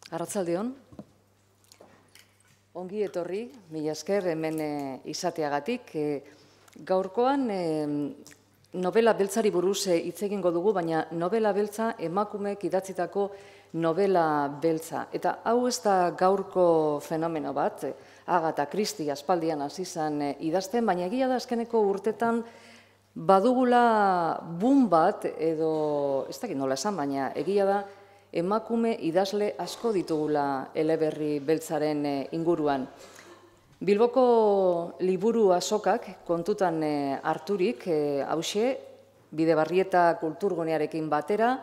Arratsaldeon. Ongi etorri, mila esker hemen izateagatik. Gaurkoan novela beltzari buruz hitz egingo dugu, baina novela beltza emakumeek idatzitako novela beltza. Eta hau ez da gaurko fenomeno bat, Agatha Christie aspaldian hasi zen idazten, baina egia da azkeneko urtetan badugula boom bat edo, ez dakit nola esan, baina egia da emakume idazle asko ditugula eleberri beltzaren inguruan. Bilboko liburu azokak kontutan harturik, hauxe, Bidebarrieta kulturgunearekin batera,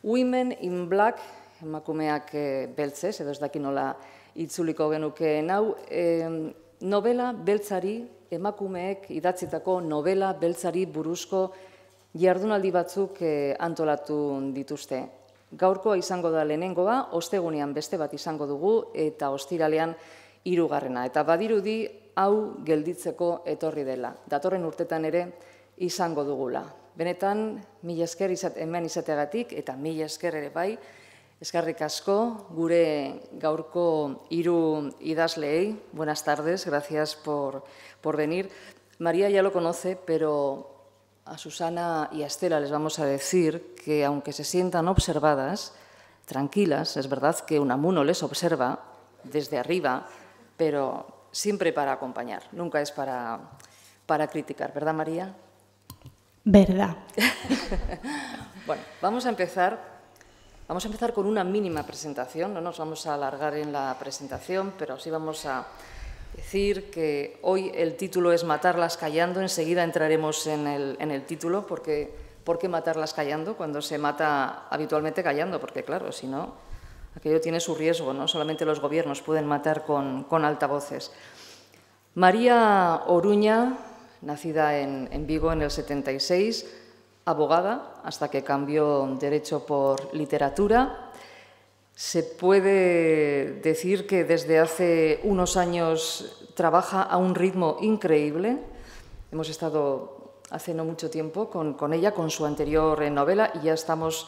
Women in Black, emakumeak beltzez, edo ez daki nola itzuliko genukeen hau, novela beltzari, emakumeek idatzitako novela beltzari buruzko jardunaldi batzuk antolatu dituzte. Gaurkoa izango da lehenengoa, ostegunean beste bat izango dugu eta ostiralean hirugarrena. Eta badirudi hau gelditzeko etorri dela. Datorren urtetan ere izango dugula. Benetan, mila esker hemen izateagatik eta mila esker ere bai, eskerrik asko gure gaurko hiru idazleei. Buenas tardes, gracias por venir. María ya lo conoce, pero a Susana y a Estela les vamos a decir que, aunque se sientan observadas, tranquilas, es verdad que Unamuno les observa desde arriba, pero siempre para acompañar, nunca es para criticar, ¿verdad, María? Verdad. Bueno, vamos a empezar con una mínima presentación, no nos vamos a alargar en la presentación, pero sí vamos a decir que hoy el título es Matarlas callando. Enseguida entraremos en el título, porque ¿por qué matarlas callando cuando se mata habitualmente callando? Porque claro, si no, aquello tiene su riesgo, ¿no? Solamente los gobiernos pueden matar con altavoces. María Oruña, nacida en Vigo en el 76, abogada, hasta que cambió Derecho por Literatura. Se puede decir que desde hace unos años trabaja a un ritmo increíble. Hemos estado hace no mucho tiempo con ella, con su anterior novela, y ya estamos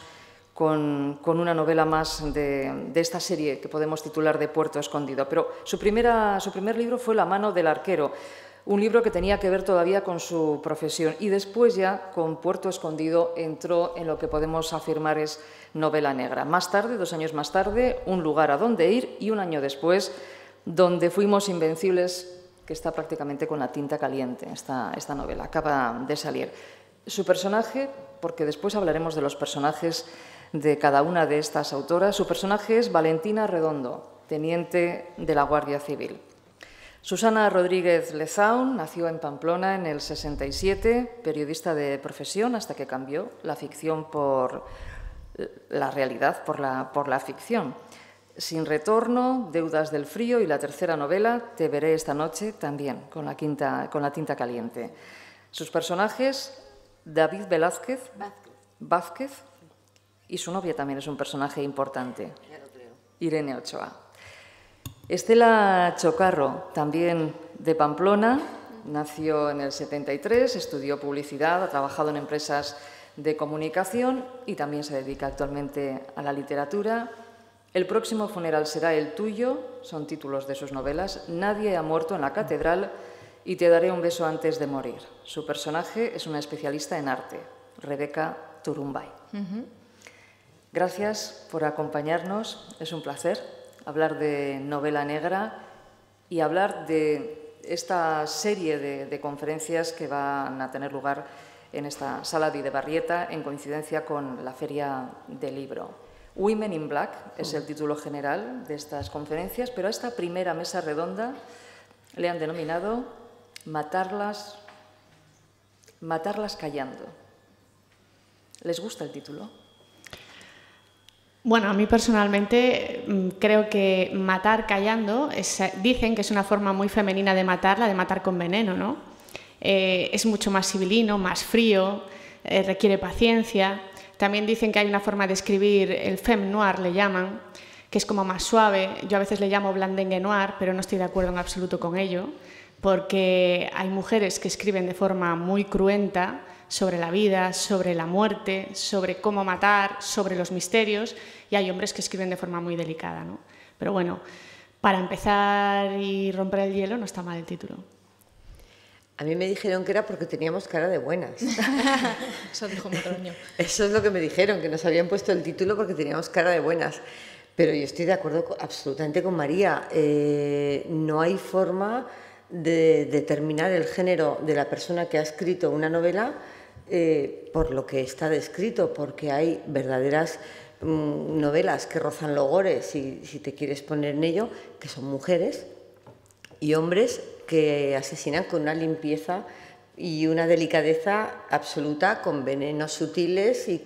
con una novela más de esta serie que podemos titular de Puerto Escondido. Pero su primer libro fue La mano del arquero, un libro que tenía que ver todavía con su profesión, y después ya con Puerto Escondido entró en lo que podemos afirmar es novela negra. Más tarde, 2 años más tarde, Un lugar a donde ir, y un año después, Donde fuimos invencibles, que está prácticamente con la tinta caliente, esta novela, acaba de salir. Su personaje, porque después hablaremos de los personajes de cada una de estas autoras, su personaje es Valentina Redondo, teniente de la Guardia Civil. Susana Rodríguez Lezaun nació en Pamplona en el 67, periodista de profesión hasta que cambió la ficción por la realidad, por la ficción. Sin retorno, Deudas del frío, y la tercera novela, Te veré esta noche, también con la tinta caliente. Sus personajes, David Vázquez, y su novia también es un personaje importante, Irene Ochoa. Estela Chocarro, también de Pamplona, nació en el 73, estudió publicidad, ha trabajado en empresas de comunicación y también se dedica actualmente a la literatura. El próximo funeral será el tuyo, son títulos de sus novelas. Nadie ha muerto en la catedral y Te daré un beso antes de morir. Su personaje es una especialista en arte, Rebeca Turumbay. Gracias por acompañarnos, es un placer hablar de novela negra y hablar de esta serie de conferencias que van a tener lugar en esta sala Bidebarrieta en coincidencia con la Feria del Libro. Women in Black es el título general de estas conferencias, pero a esta primera mesa redonda le han denominado Matarlas callando. ¿Les gusta el título? Bueno, a mí personalmente creo que matar callando, dicen que es una forma muy femenina de matar, la de matar con veneno, ¿no? Es mucho más sibilino, más frío, requiere paciencia. También dicen que hay una forma de escribir, el femme noir le llaman, que es como más suave. Yo a veces le llamo blandengue noir, pero no estoy de acuerdo en absoluto con ello, porque hay mujeres que escriben de forma muy cruenta, sobre la vida, sobre la muerte, sobre cómo matar, sobre los misterios, y hay hombres que escriben de forma muy delicada, ¿no? Pero bueno, para empezar y romper el hielo no está mal el título. A mí me dijeron que era porque teníamos cara de buenas. Eso dijo Motroño. Eso es lo que me dijeron, que nos habían puesto el título porque teníamos cara de buenas. Pero yo estoy de acuerdo absolutamente con María. No hay forma de determinar el género de la persona que ha escrito una novela por lo que está descrito, porque hay verdaderas novelas que rozan lo gore, si te quieres poner en ello, que son mujeres y hombres que asesinan con una limpieza y una delicadeza absoluta, con venenos sutiles y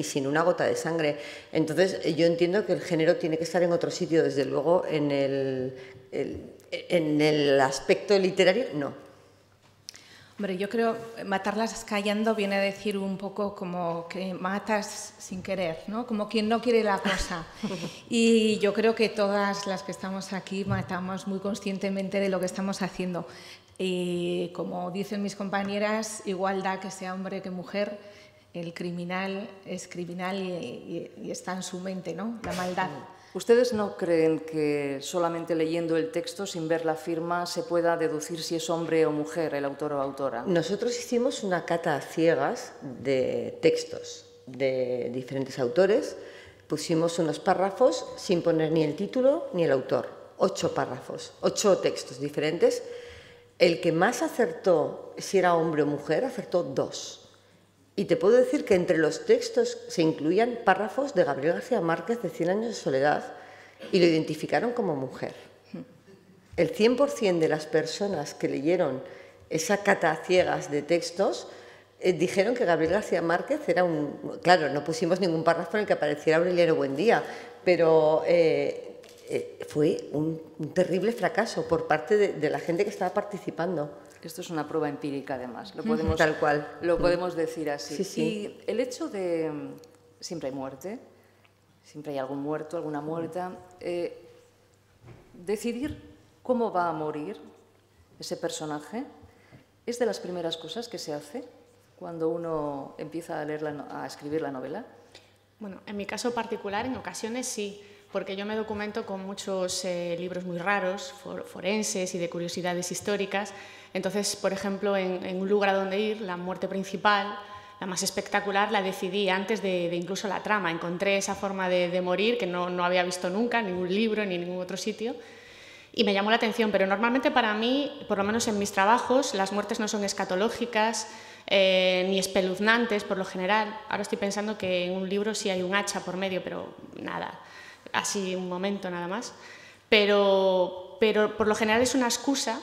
sin una gota de sangre. Entonces, yo entiendo que el género tiene que estar en otro sitio, desde luego en el aspecto literario, no. Hombre, yo creo matarlas callando viene a decir un poco como que matas sin querer, ¿no? Como quien no quiere la cosa. Y yo creo que todas las que estamos aquí matamos muy conscientemente de lo que estamos haciendo. Y como dicen mis compañeras, igual da que sea hombre que mujer, el criminal es criminal y está en su mente, ¿no? La maldad. ¿Ustedes no creen que solamente leyendo el texto, sin ver la firma, se pueda deducir si es hombre o mujer el autor o autora? Nosotros hicimos una cata a ciegas de textos de diferentes autores. Pusimos unos párrafos sin poner ni el título ni el autor. 8 párrafos, 8 textos diferentes. El que más acertó si era hombre o mujer, acertó 2. Y te puedo decir que entre los textos se incluían párrafos de Gabriel García Márquez de 100 años de soledad y lo identificaron como mujer. El 100% de las personas que leyeron esa cata a ciegas de textos dijeron que Gabriel García Márquez era un... Claro, no pusimos ningún párrafo en el que apareciera Aureliano Buendía, pero fue un terrible fracaso por parte de la gente que estaba participando. Esto es una prueba empírica, además. Lo podemos, tal cual. Lo podemos decir así. Sí, sí. Y el hecho de... Siempre hay muerte, siempre hay algún muerto, alguna muerta. Decidir cómo va a morir ese personaje es de las primeras cosas que se hace cuando uno empieza a escribir la novela. Bueno, en mi caso particular, en ocasiones sí, porque yo me documento con muchos libros muy raros, forenses y de curiosidades históricas. Entonces, por ejemplo, en un lugar a donde ir, la muerte principal, la más espectacular, la decidí antes de incluso la trama. Encontré esa forma de morir que no había visto nunca en ningún libro ni en ningún otro sitio y me llamó la atención. Pero normalmente para mí, por lo menos en mis trabajos, las muertes no son escatológicas ni espeluznantes por lo general. Ahora estoy pensando que en un libro sí hay un hacha por medio, pero nada, así un momento nada más. Pero por lo general es una excusa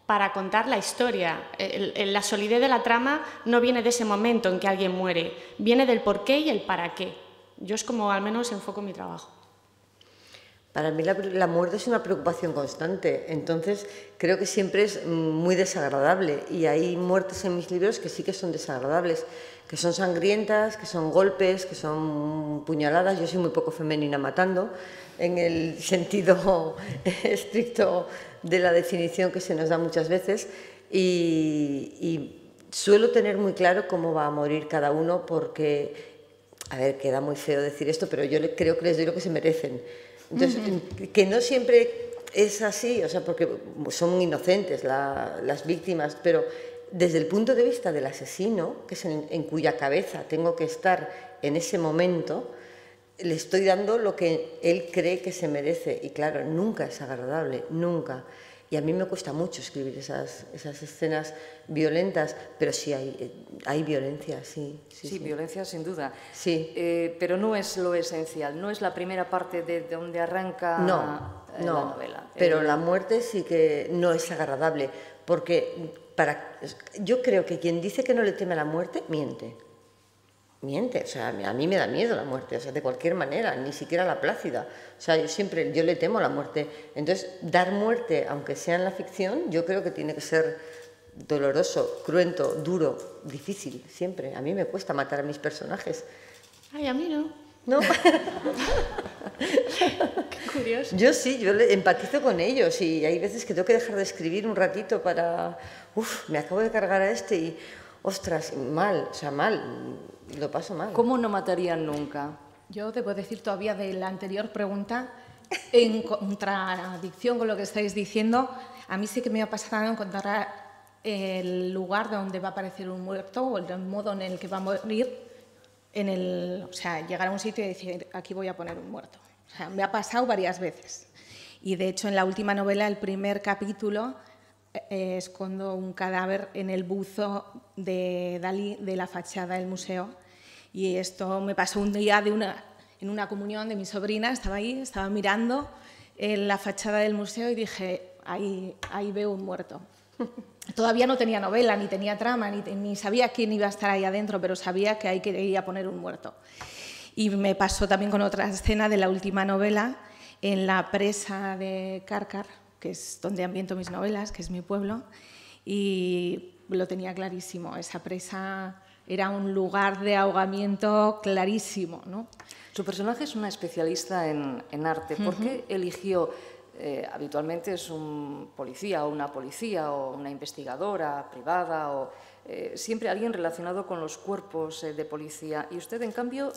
para contar la historia. La solidez de la trama no viene de ese momento en que alguien muere, viene del por qué y el para qué. Yo es como al menos enfoco mi trabajo. Para mí la muerte es una preocupación constante, entonces creo que siempre es muy desagradable y hay muertes en mis libros que sí que son desagradables, que son sangrientas, que son golpes, que son puñaladas. Yo soy muy poco femenina matando, en el sentido estricto de la definición que se nos da muchas veces, y suelo tener muy claro cómo va a morir cada uno porque, a ver, queda muy feo decir esto, pero yo creo que les doy lo que se merecen. Entonces, que no siempre es así, o sea, porque son inocentes las víctimas, pero desde el punto de vista del asesino, que es en cuya cabeza tengo que estar en ese momento, le estoy dando lo que él cree que se merece. Y claro, nunca es agradable, nunca. Y a mí me cuesta mucho escribir esas escenas violentas, pero sí hay violencia, sí. Sí, violencia sin duda. Sí. Pero no es lo esencial, no es la primera parte de donde arranca la novela. Pero la muerte sí que no es agradable, porque yo creo que quien dice que no le teme a la muerte, miente. O sea, a mí me da miedo la muerte, o sea, de cualquier manera, ni siquiera la plácida. O sea, yo le temo a la muerte. Entonces, dar muerte, aunque sea en la ficción, yo creo que tiene que ser doloroso, cruento, duro, difícil, siempre. A mí me cuesta matar a mis personajes. Ay, a mí no. ¿No? Qué curioso. Yo sí, yo empatizo con ellos y hay veces que tengo que dejar de escribir un ratito para... me acabo de cargar a este ostras, mal, o sea, mal, lo paso mal. ¿Cómo no matarían nunca? Yo debo decir todavía de la anterior pregunta, en contradicción con lo que estáis diciendo, a mí sí que me ha pasado encontrar el lugar donde va a aparecer un muerto o el modo en el que va a morir, o sea, llegar a un sitio y decir, aquí voy a poner un muerto. O sea, me ha pasado varias veces. Y de hecho, en la última novela, el primer capítulo, escondo un cadáver en el buzo de Dalí de la fachada del museo. Y esto me pasó un día en una comunión de mi sobrina, estaba ahí, estaba mirando en la fachada del museo y dije, ahí veo un muerto. Todavía no tenía novela, ni tenía trama, ni sabía quién iba a estar ahí adentro, pero sabía que ahí quería poner un muerto. Y me pasó también con otra escena de la última novela, en la presa de Càrcar, que es donde ambiento mis novelas, que es mi pueblo, y lo tenía clarísimo. Esa presa era un lugar de ahogamiento clarísimo, ¿no? Su personaje es una especialista en arte. ¿Por qué eligió, habitualmente es un policía o una investigadora privada o siempre alguien relacionado con los cuerpos de policía? Y usted, en cambio,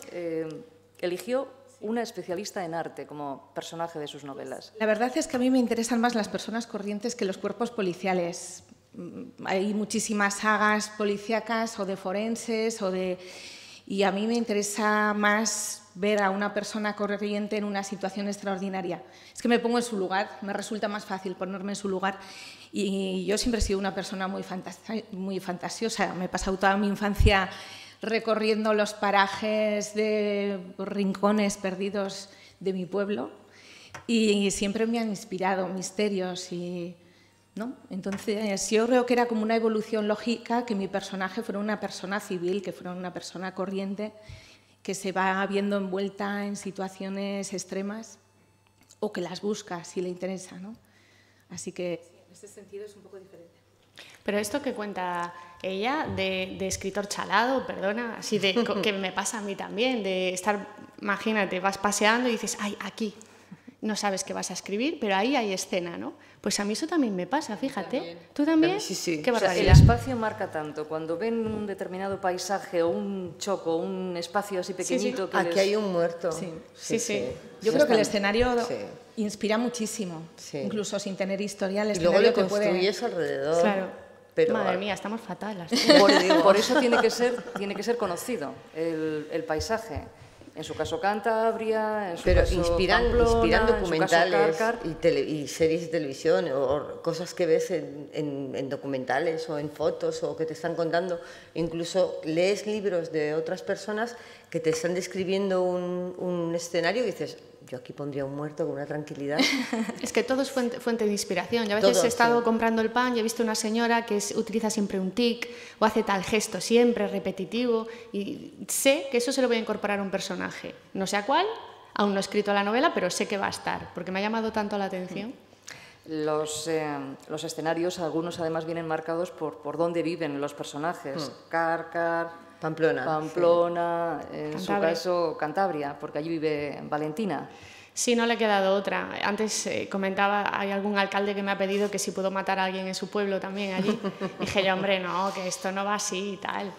eligió una especialista en arte como personaje de sus novelas. La verdad es que a mí me interesan más las personas corrientes que los cuerpos policiales. Hay muchísimas sagas policíacas o de forenses y a mí me interesa más ver a una persona corriente en una situación extraordinaria. Es que me pongo en su lugar, me resulta más fácil ponerme en su lugar. Y yo siempre he sido una persona muy fantasiosa. Me he pasado toda mi infancia recorriendo los parajes de rincones perdidos de mi pueblo y siempre me han inspirado misterios ¿no? Entonces yo creo que era como una evolución lógica que mi personaje fuera una persona civil, que fuera una persona corriente que se va viendo envuelta en situaciones extremas o que las busca si le interesa, ¿no? Así que en ese sentido es un poco diferente. Pero esto que cuenta ella de escritor chalado, perdona, así de que me pasa a mí también, de estar, imagínate, vas paseando y dices, ay, aquí, no sabes qué vas a escribir, pero ahí hay escena, ¿no? Pues a mí eso también me pasa, fíjate. También. ¿Tú también? Sí, sí. Qué barbaridad. El espacio marca tanto. Cuando ven un determinado paisaje o un choco, un espacio así pequeñito... Sí. Que Aquí hay un muerto. Sí. Yo creo que el escenario Sí. inspira muchísimo, Sí. incluso sin tener historia. El Y luego le escenario te construyes alrededor. Claro. Pero, Madre mía, estamos fatales. Por eso tiene que ser conocido el paisaje. En su caso Cantabria, en su pero caso inspiran Pamplona, documentales en su caso Càrcar. y series de televisión o cosas que ves en documentales o en fotos o que te están contando. Incluso lees libros de otras personas que te están describiendo un escenario y dices, yo aquí pondría un muerto con una tranquilidad. Es que todo es fuente de inspiración. Yo a veces Todo, he estado sí. comprando el pan y he visto una señora que utiliza siempre un tic o hace tal gesto siempre repetitivo y sé que eso se lo voy a incorporar a un personaje. No sé a cuál, aún no he escrito la novela, pero sé que va a estar, porque me ha llamado tanto la atención. Los escenarios, algunos además vienen marcados por dónde viven los personajes. Càrcar, Pamplona, en su Cantabria. caso Cantabria, porque allí vive Valentina. Sí, no le ha quedado otra. Antes comentaba, hay algún alcalde que me ha pedido que si puedo matar a alguien en su pueblo también allí. Dije yo, hombre, no, que esto no va así y tal.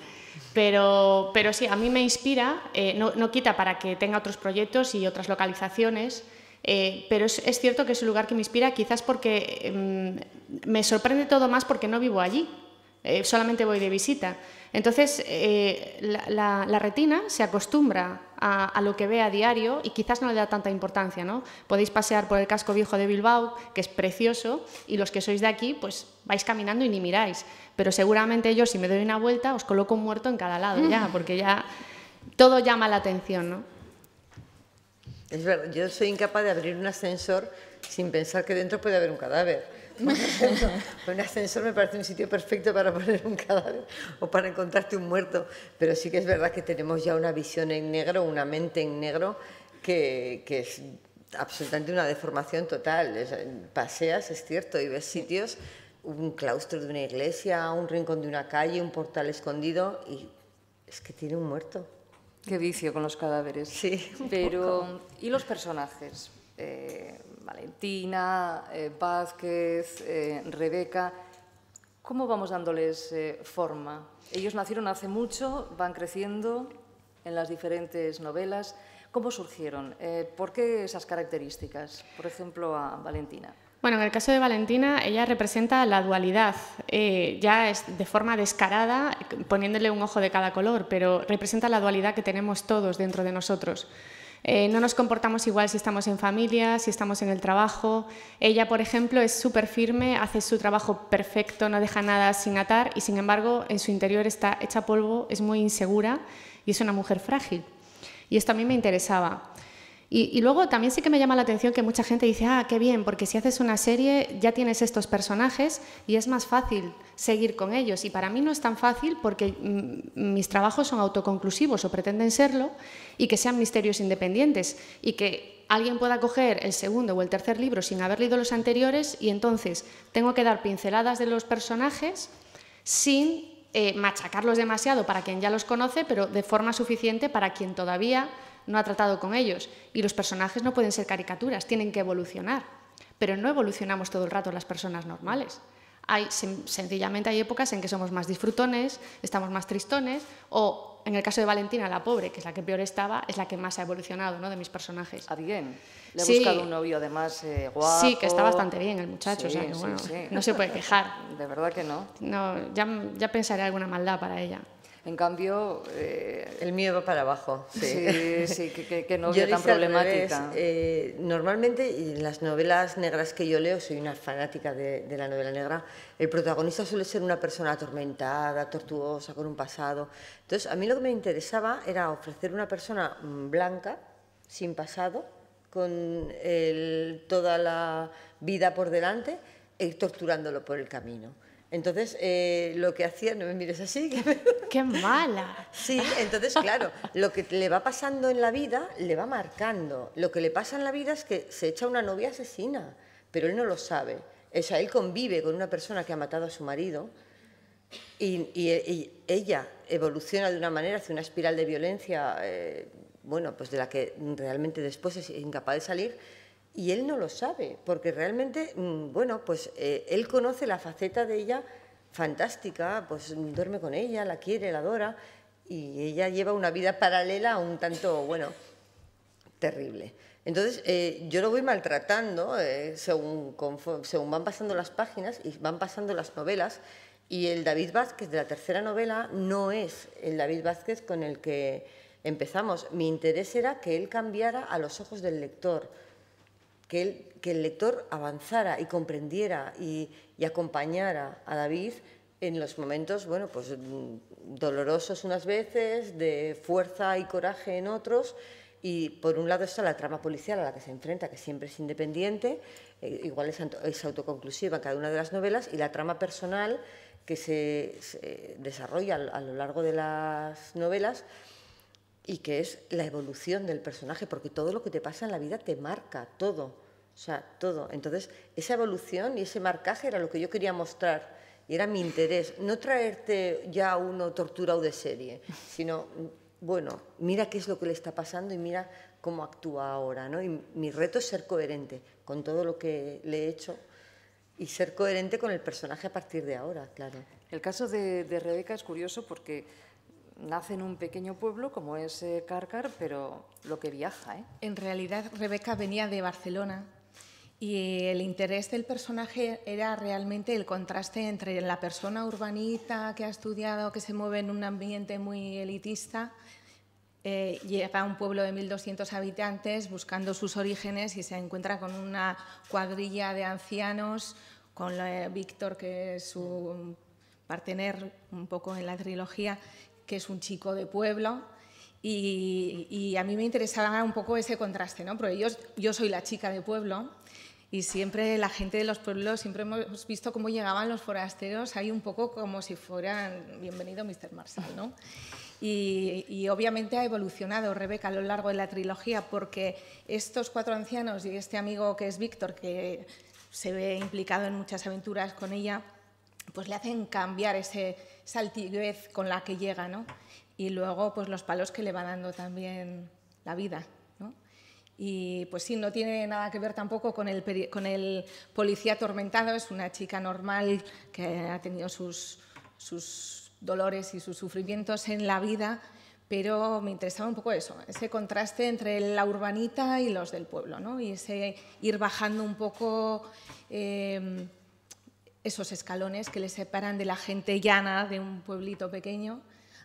Pero sí, a mí me inspira, no quita para que tenga otros proyectos y otras localizaciones, pero es cierto que es un lugar que me inspira, quizás porque me sorprende todo más porque no vivo allí, solamente voy de visita. Entonces, la retina se acostumbra a lo que ve a diario y quizás no le da tanta importancia, ¿no? Podéis pasear por el casco viejo de Bilbao, que es precioso, y los que sois de aquí, pues vais caminando y ni miráis. Pero seguramente yo, si me doy una vuelta, os coloco un muerto en cada lado ya, porque ya todo llama la atención, ¿no? Es verdad, yo soy incapaz de abrir un ascensor sin pensar que dentro puede haber un cadáver. Un ascensor me parece un sitio perfecto para poner un cadáver o para encontrarte un muerto, pero sí que es verdad que tenemos ya una visión en negro, una mente en negro que es absolutamente una deformación total. Paseas, es cierto, y ves sitios, un claustro de una iglesia, un rincón de una calle, un portal escondido y es que tiene un muerto. Qué vicio con los cadáveres. Sí, pero ¿y los personajes? Valentina, Vázquez, Rebeca, ¿Cómo vamos dándoles forma? Ellos nacieron hace mucho, van creciendo en las diferentes novelas. ¿Cómo surgieron? ¿Por qué esas características? Por ejemplo, a Valentina. Bueno, en el caso de Valentina, ella representa la dualidad, ya es de forma descarada, poniéndole un ojo de cada color, pero representa la dualidad que tenemos todos dentro de nosotros. No nos comportamos igual si estamos en familia, si estamos en el trabajo. Ella, por ejemplo, es súper firme, hace su trabajo perfecto, no deja nada sin atar y, sin embargo, en su interior está hecha polvo, es muy insegura y es una mujer frágil. Y esto a mí me interesaba. Y luego también sí que me llama la atención que mucha gente dice, qué bien, porque si haces una serie ya tienes estos personajes y es más fácil seguir con ellos. Y para mí no es tan fácil porque mis trabajos son autoconclusivos o pretenden serlo y que sean misterios independientes y que alguien pueda coger el segundo o el tercer libro sin haber leído los anteriores y entonces tengo que dar pinceladas de los personajes sin machacarlos demasiado para quien ya los conoce, pero de forma suficiente para quien todavía no ha tratado con ellos. Y los personajes no pueden ser caricaturas, tienen que evolucionar. Pero no evolucionamos todo el rato las personas normales. Sencillamente hay épocas en que somos más disfrutones, estamos más tristones, o en el caso de Valentina, la pobre, que es la que peor estaba, es la que más ha evolucionado, ¿no?, de mis personajes. Bien. Le he Sí. buscado un novio además guapo. Sí, que está bastante bien el muchacho, Sí, o sea, que, bueno, sí. no se puede quejar. De verdad que no. No, ya pensaré alguna maldad para ella. En cambio, El mío va para abajo. sí, qué novia Yo lo tan hice al problemática. revés. Normalmente, en las novelas negras que yo leo, soy una fanática de la novela negra, el protagonista suele ser una persona atormentada, tortuosa, con un pasado. Entonces, a mí lo que me interesaba era ofrecer una persona blanca, sin pasado, con toda la vida por delante, e ir torturándolo por el camino. Entonces, lo que hacía, no me mires así. ¡Qué mala! Sí, entonces, claro, lo que le va pasando en la vida le va marcando. Lo que le pasa en la vida es que se echa una novia asesina, pero él no lo sabe. O sea, él convive con una persona que ha matado a su marido y ella evoluciona de una manera hacia una espiral de violencia, bueno, pues de la que realmente después es incapaz de salir. Y él no lo sabe, porque realmente, bueno, pues él conoce la faceta de ella fantástica, pues duerme con ella, la quiere, la adora, y ella lleva una vida paralela un tanto, bueno, terrible. Entonces, yo lo voy maltratando según van pasando las páginas y van pasando las novelas, y el David Vázquez de la tercera novela no es el David Vázquez con el que empezamos. Mi interés era que él cambiara a los ojos del lector, que el lector avanzara y comprendiera y acompañara a David en los momentos, bueno, pues dolorosos unas veces, de fuerza y coraje en otros. Y por un lado está la trama policial a la que se enfrenta, que siempre es independiente, igual es autoconclusiva en cada una de las novelas, y la trama personal que se desarrolla a lo largo de las novelas, y que es la evolución del personaje, porque todo lo que te pasa en la vida te marca, todo, o sea, todo. Entonces, esa evolución y ese marcaje era lo que yo quería mostrar, y era mi interés, no traerte ya uno torturado de serie, sino, bueno, mira qué es lo que le está pasando y mira cómo actúa ahora, ¿no? Y mi reto es ser coherente con todo lo que le he hecho y ser coherente con el personaje a partir de ahora, claro. El caso de Rebeca es curioso porque nace en un pequeño pueblo como es Càrcar, pero lo que viaja, ¿eh? En realidad, Rebeca venía de Barcelona y el interés del personaje era realmente el contraste entre la persona urbanita que ha estudiado, que se mueve en un ambiente muy elitista, llega a un pueblo de 1.200 habitantes buscando sus orígenes y se encuentra con una cuadrilla de ancianos, con Víctor, que es su partener un poco en la trilogía, que es un chico de pueblo, y a mí me interesaba un poco ese contraste, ¿no? Porque yo soy la chica de pueblo y siempre la gente de los pueblos, siempre hemos visto cómo llegaban los forasteros ahí un poco como si fueran bienvenido Mr. Marshall, ¿no? Y obviamente ha evolucionado Rebeca a lo largo de la trilogía, porque estos 4 ancianos y este amigo que es Víctor, que se ve implicado en muchas aventuras con ella, pues le hacen cambiar esa altivez con la que llega, ¿no? Y luego pues los palos que le va dando también la vida, ¿no? Y pues sí, no tiene nada que ver tampoco con el policía atormentado, es una chica normal que ha tenido sus dolores y sus sufrimientos en la vida, pero me interesaba un poco eso, ese contraste entre la urbanita y los del pueblo, ¿no? Y ese ir bajando un poco esos escalones que les separan de la gente llana de un pueblito pequeño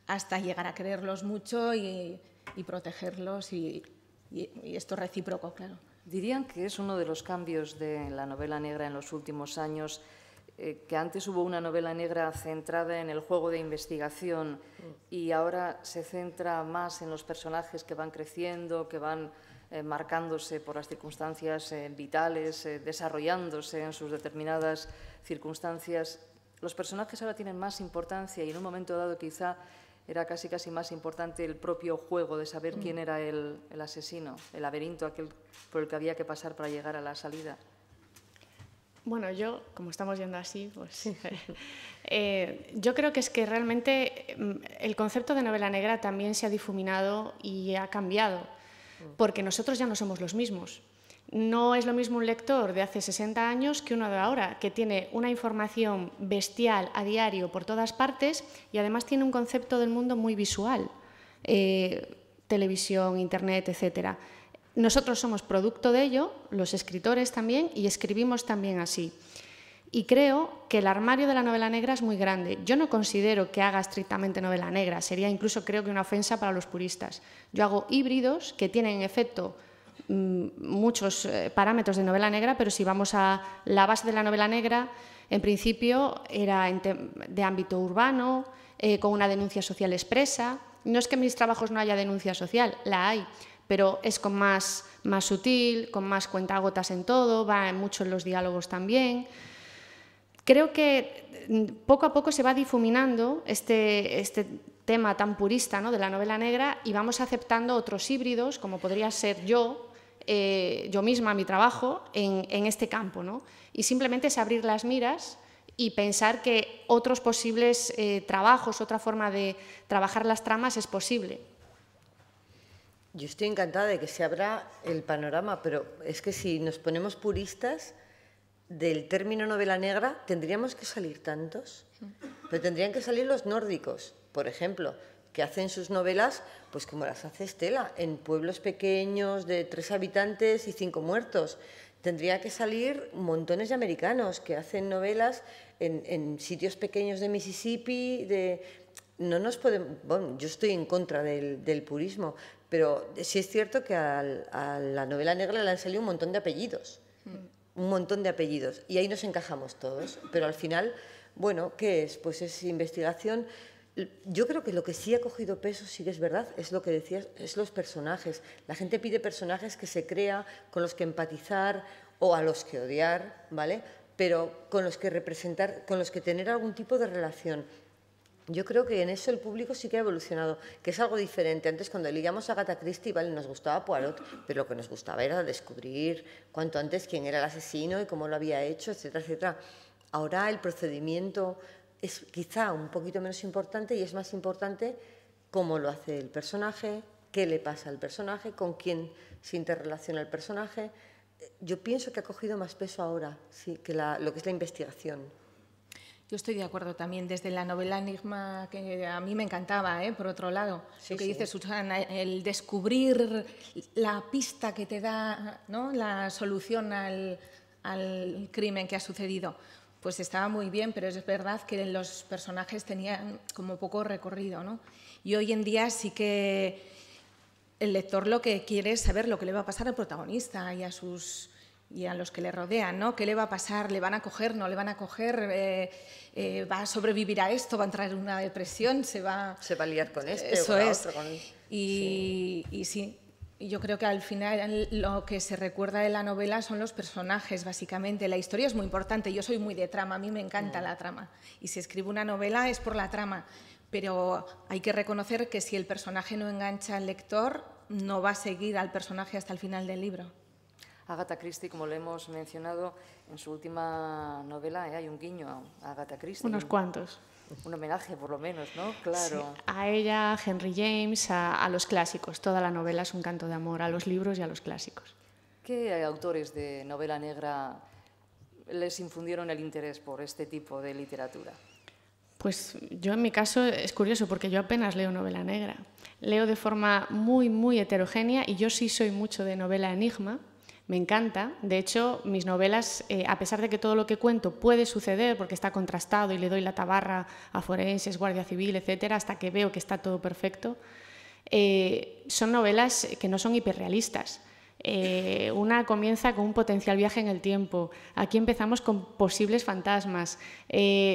hasta llegar a quererlos mucho y protegerlos y esto recíproco, claro. ¿Dirían que es uno de los cambios de la novela negra en los últimos años, que antes hubo una novela negra centrada en el juego de investigación y ahora se centra más en los personajes que van creciendo, que van marcándose por las circunstancias vitales, desarrollándose en sus determinadas circunstancias? Los personajes ahora tienen más importancia y en un momento dado quizá era casi más importante el propio juego de saber quién era el asesino, el laberinto aquel por el que había que pasar para llegar a la salida. Bueno, yo, como estamos yendo así, pues yo creo que es que realmente el concepto de novela negra también se ha difuminado y ha cambiado, porque nosotros ya no somos los mismos. No es lo mismo un lector de hace 60 años que uno de ahora, que tiene una información bestial a diario por todas partes y además tiene un concepto del mundo muy visual, televisión, internet, etcétera. Nosotros somos producto de ello, los escritores también, y escribimos también así. Y creo que el armario de la novela negra es muy grande. Yo no considero que haga estrictamente novela negra, sería incluso creo que una ofensa para los puristas. Yo hago híbridos que tienen en efecto muchos parámetros de novela negra, pero si vamos a la base de la novela negra, en principio era de ámbito urbano, con una denuncia social expresa. No es que en mis trabajos no haya denuncia social, la hay, pero es con más sutil, con más cuentagotas en todo, va mucho en los diálogos también. Creo que poco a poco se va difuminando este tema tan purista, ¿no?, de la novela negra, y vamos aceptando otros híbridos, como podría ser yo misma, mi trabajo, en este campo, ¿no? Y simplemente es abrir las miras y pensar que otros posibles trabajos, otra forma de trabajar las tramas es posible. Yo estoy encantada de que se abra el panorama, pero es que si nos ponemos puristas, del término novela negra tendríamos que salir tantos, pero tendrían que salir los nórdicos, por ejemplo, que hacen sus novelas pues como las hace Estela, en pueblos pequeños de 3 habitantes y 5 muertos. Tendría que salir montones de americanos que hacen novelas en sitios pequeños de Mississippi. No nos podemos, bueno, yo estoy en contra del purismo, pero sí es cierto que a la novela negra le han salido un montón de apellidos. Un montón de apellidos, y ahí nos encajamos todos, pero al final, bueno, ¿qué es? Pues es investigación. Yo creo que lo que sí ha cogido peso, sí que es verdad, es lo que decías, es los personajes. La gente pide personajes que se crea, con los que empatizar o a los que odiar, ¿vale? Pero con los que representar, con los que tener algún tipo de relación. Yo creo que en eso el público sí que ha evolucionado, que es algo diferente. Antes, cuando leíamos a Agatha Christie, vale, nos gustaba Poirot, pero lo que nos gustaba era descubrir cuanto antes quién era el asesino y cómo lo había hecho, etcétera, etcétera. Ahora el procedimiento es quizá un poquito menos importante y es más importante cómo lo hace el personaje, qué le pasa al personaje, con quién se interrelaciona el personaje. Yo pienso que ha cogido más peso ahora, sí, que lo que es la investigación. Yo estoy de acuerdo también, desde la novela Enigma, que a mí me encantaba, por otro lado, sí, lo que dice Susana, el descubrir la pista que te da, ¿no?, la solución al crimen que ha sucedido, pues estaba muy bien, pero es verdad que los personajes tenían como poco recorrido, ¿no? Y hoy en día sí que el lector lo que quiere es saber lo que le va a pasar al protagonista y a los que le rodean, ¿no? ¿Qué le va a pasar? ¿Le van a coger? ¿No le van a coger? ¿Va a sobrevivir a esto? ¿Va a entrar en una depresión? ¿Se va a liar con este Eso o con es. otro? Y sí, yo creo que al final lo que se recuerda de la novela son los personajes, básicamente. La historia es muy importante. Yo soy muy de trama, a mí me encanta la trama. Y si escribo una novela es por la trama. Pero hay que reconocer que si el personaje no engancha al lector, no va a seguir al personaje hasta el final del libro. Agatha Christie, como lo hemos mencionado, en su última novela hay un guiño a Agatha Christie. Unos cuantos. Un homenaje, por lo menos, ¿no? Claro. Sí, a ella, a Henry James, a los clásicos. Toda la novela es un canto de amor a los libros y a los clásicos. ¿Qué autores de novela negra les infundieron el interés por este tipo de literatura? Pues yo en mi caso es curioso porque yo apenas leo novela negra. Leo de forma muy, muy heterogénea y yo sí soy mucho de novela enigma. Me encanta. De hecho, mis novelas, a pesar de que todo lo que cuento puede suceder porque está contrastado y le doy la tabarra a forenses, guardia civil, etcétera, hasta que veo que está todo perfecto, son novelas que no son hiperrealistas. Una comienza con un potencial viaje en el tiempo. Aquí empezamos con posibles fantasmas.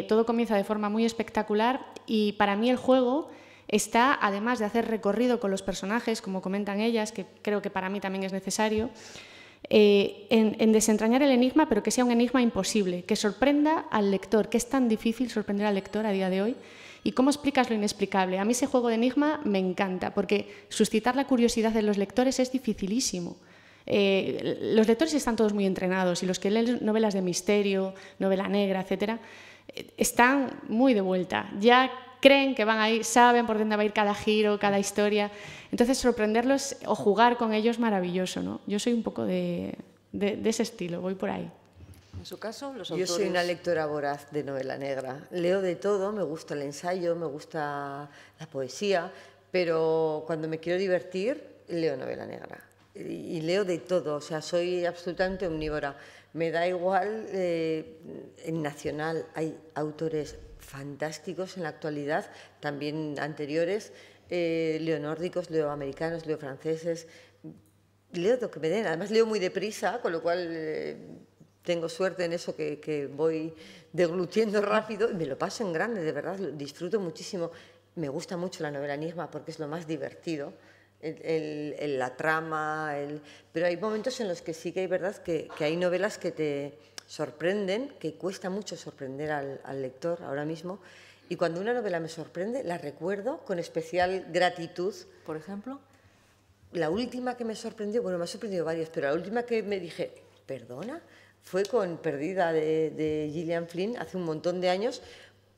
Todo comienza de forma muy espectacular y para mí el juego está, además de hacer recorrido con los personajes, como comentan ellas, que creo que para mí también es necesario, en desentrañar el enigma, pero que sea un enigma imposible, que sorprenda al lector, que es tan difícil sorprender al lector a día de hoy. ¿Y cómo explicas lo inexplicable? A mí ese juego de enigma me encanta, porque suscitar la curiosidad de los lectores es dificilísimo. Los lectores están todos muy entrenados y los que leen novelas de misterio, novela negra, etcétera, están muy de vuelta. Ya creen que van ahí, saben por dónde va a ir cada giro, cada historia. Entonces, sorprenderlos o jugar con ellos es maravilloso, ¿no? Yo soy un poco de ese estilo, voy por ahí. En su caso, los autores... Yo soy una lectora voraz de novela negra. Leo de todo, me gusta el ensayo, me gusta la poesía, pero cuando me quiero divertir, leo novela negra. Y leo de todo, o sea, soy absolutamente omnívora. Me da igual, en nacional hay autores fantásticos en la actualidad, también anteriores, leo nórdicos, leo americanos, leo franceses, leo lo que me den, además leo muy deprisa, con lo cual tengo suerte en eso que voy deglutiendo rápido y me lo paso en grande, de verdad, lo disfruto muchísimo. Me gusta mucho la novela enigma porque es lo más divertido. La trama, pero hay momentos en los que sí que hay verdad que hay novelas que te sorprenden, que cuesta mucho sorprender al lector ahora mismo, y cuando una novela me sorprende la recuerdo con especial gratitud. ¿Por ejemplo? La última que me sorprendió, bueno, me ha sorprendido varias, pero la última que me dije, perdona, fue con Perdida de Gillian Flynn hace un montón de años,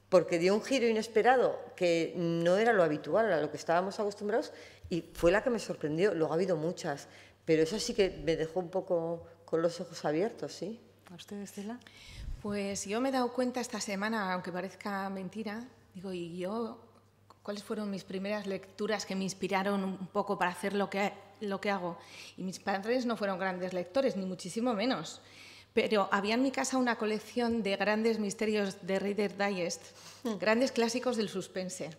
porque dio un giro inesperado que no era lo habitual, a lo que estábamos acostumbrados, y fue la que me sorprendió. Luego ha habido muchas, pero eso sí que me dejó un poco con los ojos abiertos, ¿sí? ¿A usted, Estela? Pues yo me he dado cuenta esta semana, aunque parezca mentira, digo, ¿y yo cuáles fueron mis primeras lecturas que me inspiraron un poco para hacer lo que hago? Y mis padres no fueron grandes lectores, ni muchísimo menos. Pero había en mi casa una colección de grandes misterios de Reader Digest, grandes clásicos del suspense.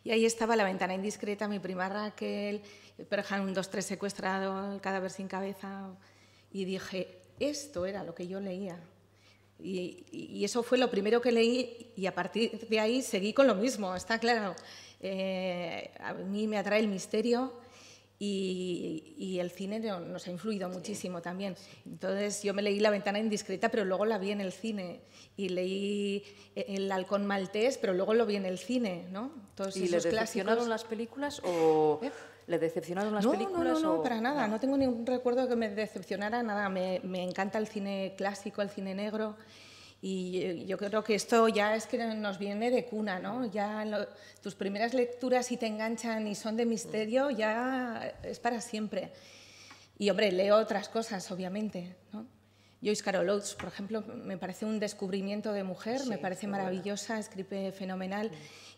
Y ahí estaba La ventana indiscreta, Mi prima Raquel, Perham 1-2-3 secuestrado, El cadáver sin cabeza. Y dije, esto era lo que yo leía. Y eso fue lo primero que leí y a partir de ahí seguí con lo mismo, está claro. A mí me atrae el misterio y el cine nos ha influido muchísimo también. Entonces yo me leí La ventana indiscreta, pero luego la vi en el cine. Y leí El halcón maltés, pero luego lo vi en el cine, ¿no? Todos ¿Y esos le decepcionaron clásicos. las películas o le decepcionaron las películas? No, para nada. No tengo ningún recuerdo que me decepcionara nada. Me encanta el cine clásico, el cine negro. Y yo creo que esto ya es que nos viene de cuna, ¿no? Ya tus primeras lecturas, si te enganchan y son de misterio, ya es para siempre. Y, hombre, leo otras cosas, obviamente, ¿no? Joyce Carol Oates, por ejemplo, me parece un descubrimiento de mujer, sí, me parece maravillosa, escribe fenomenal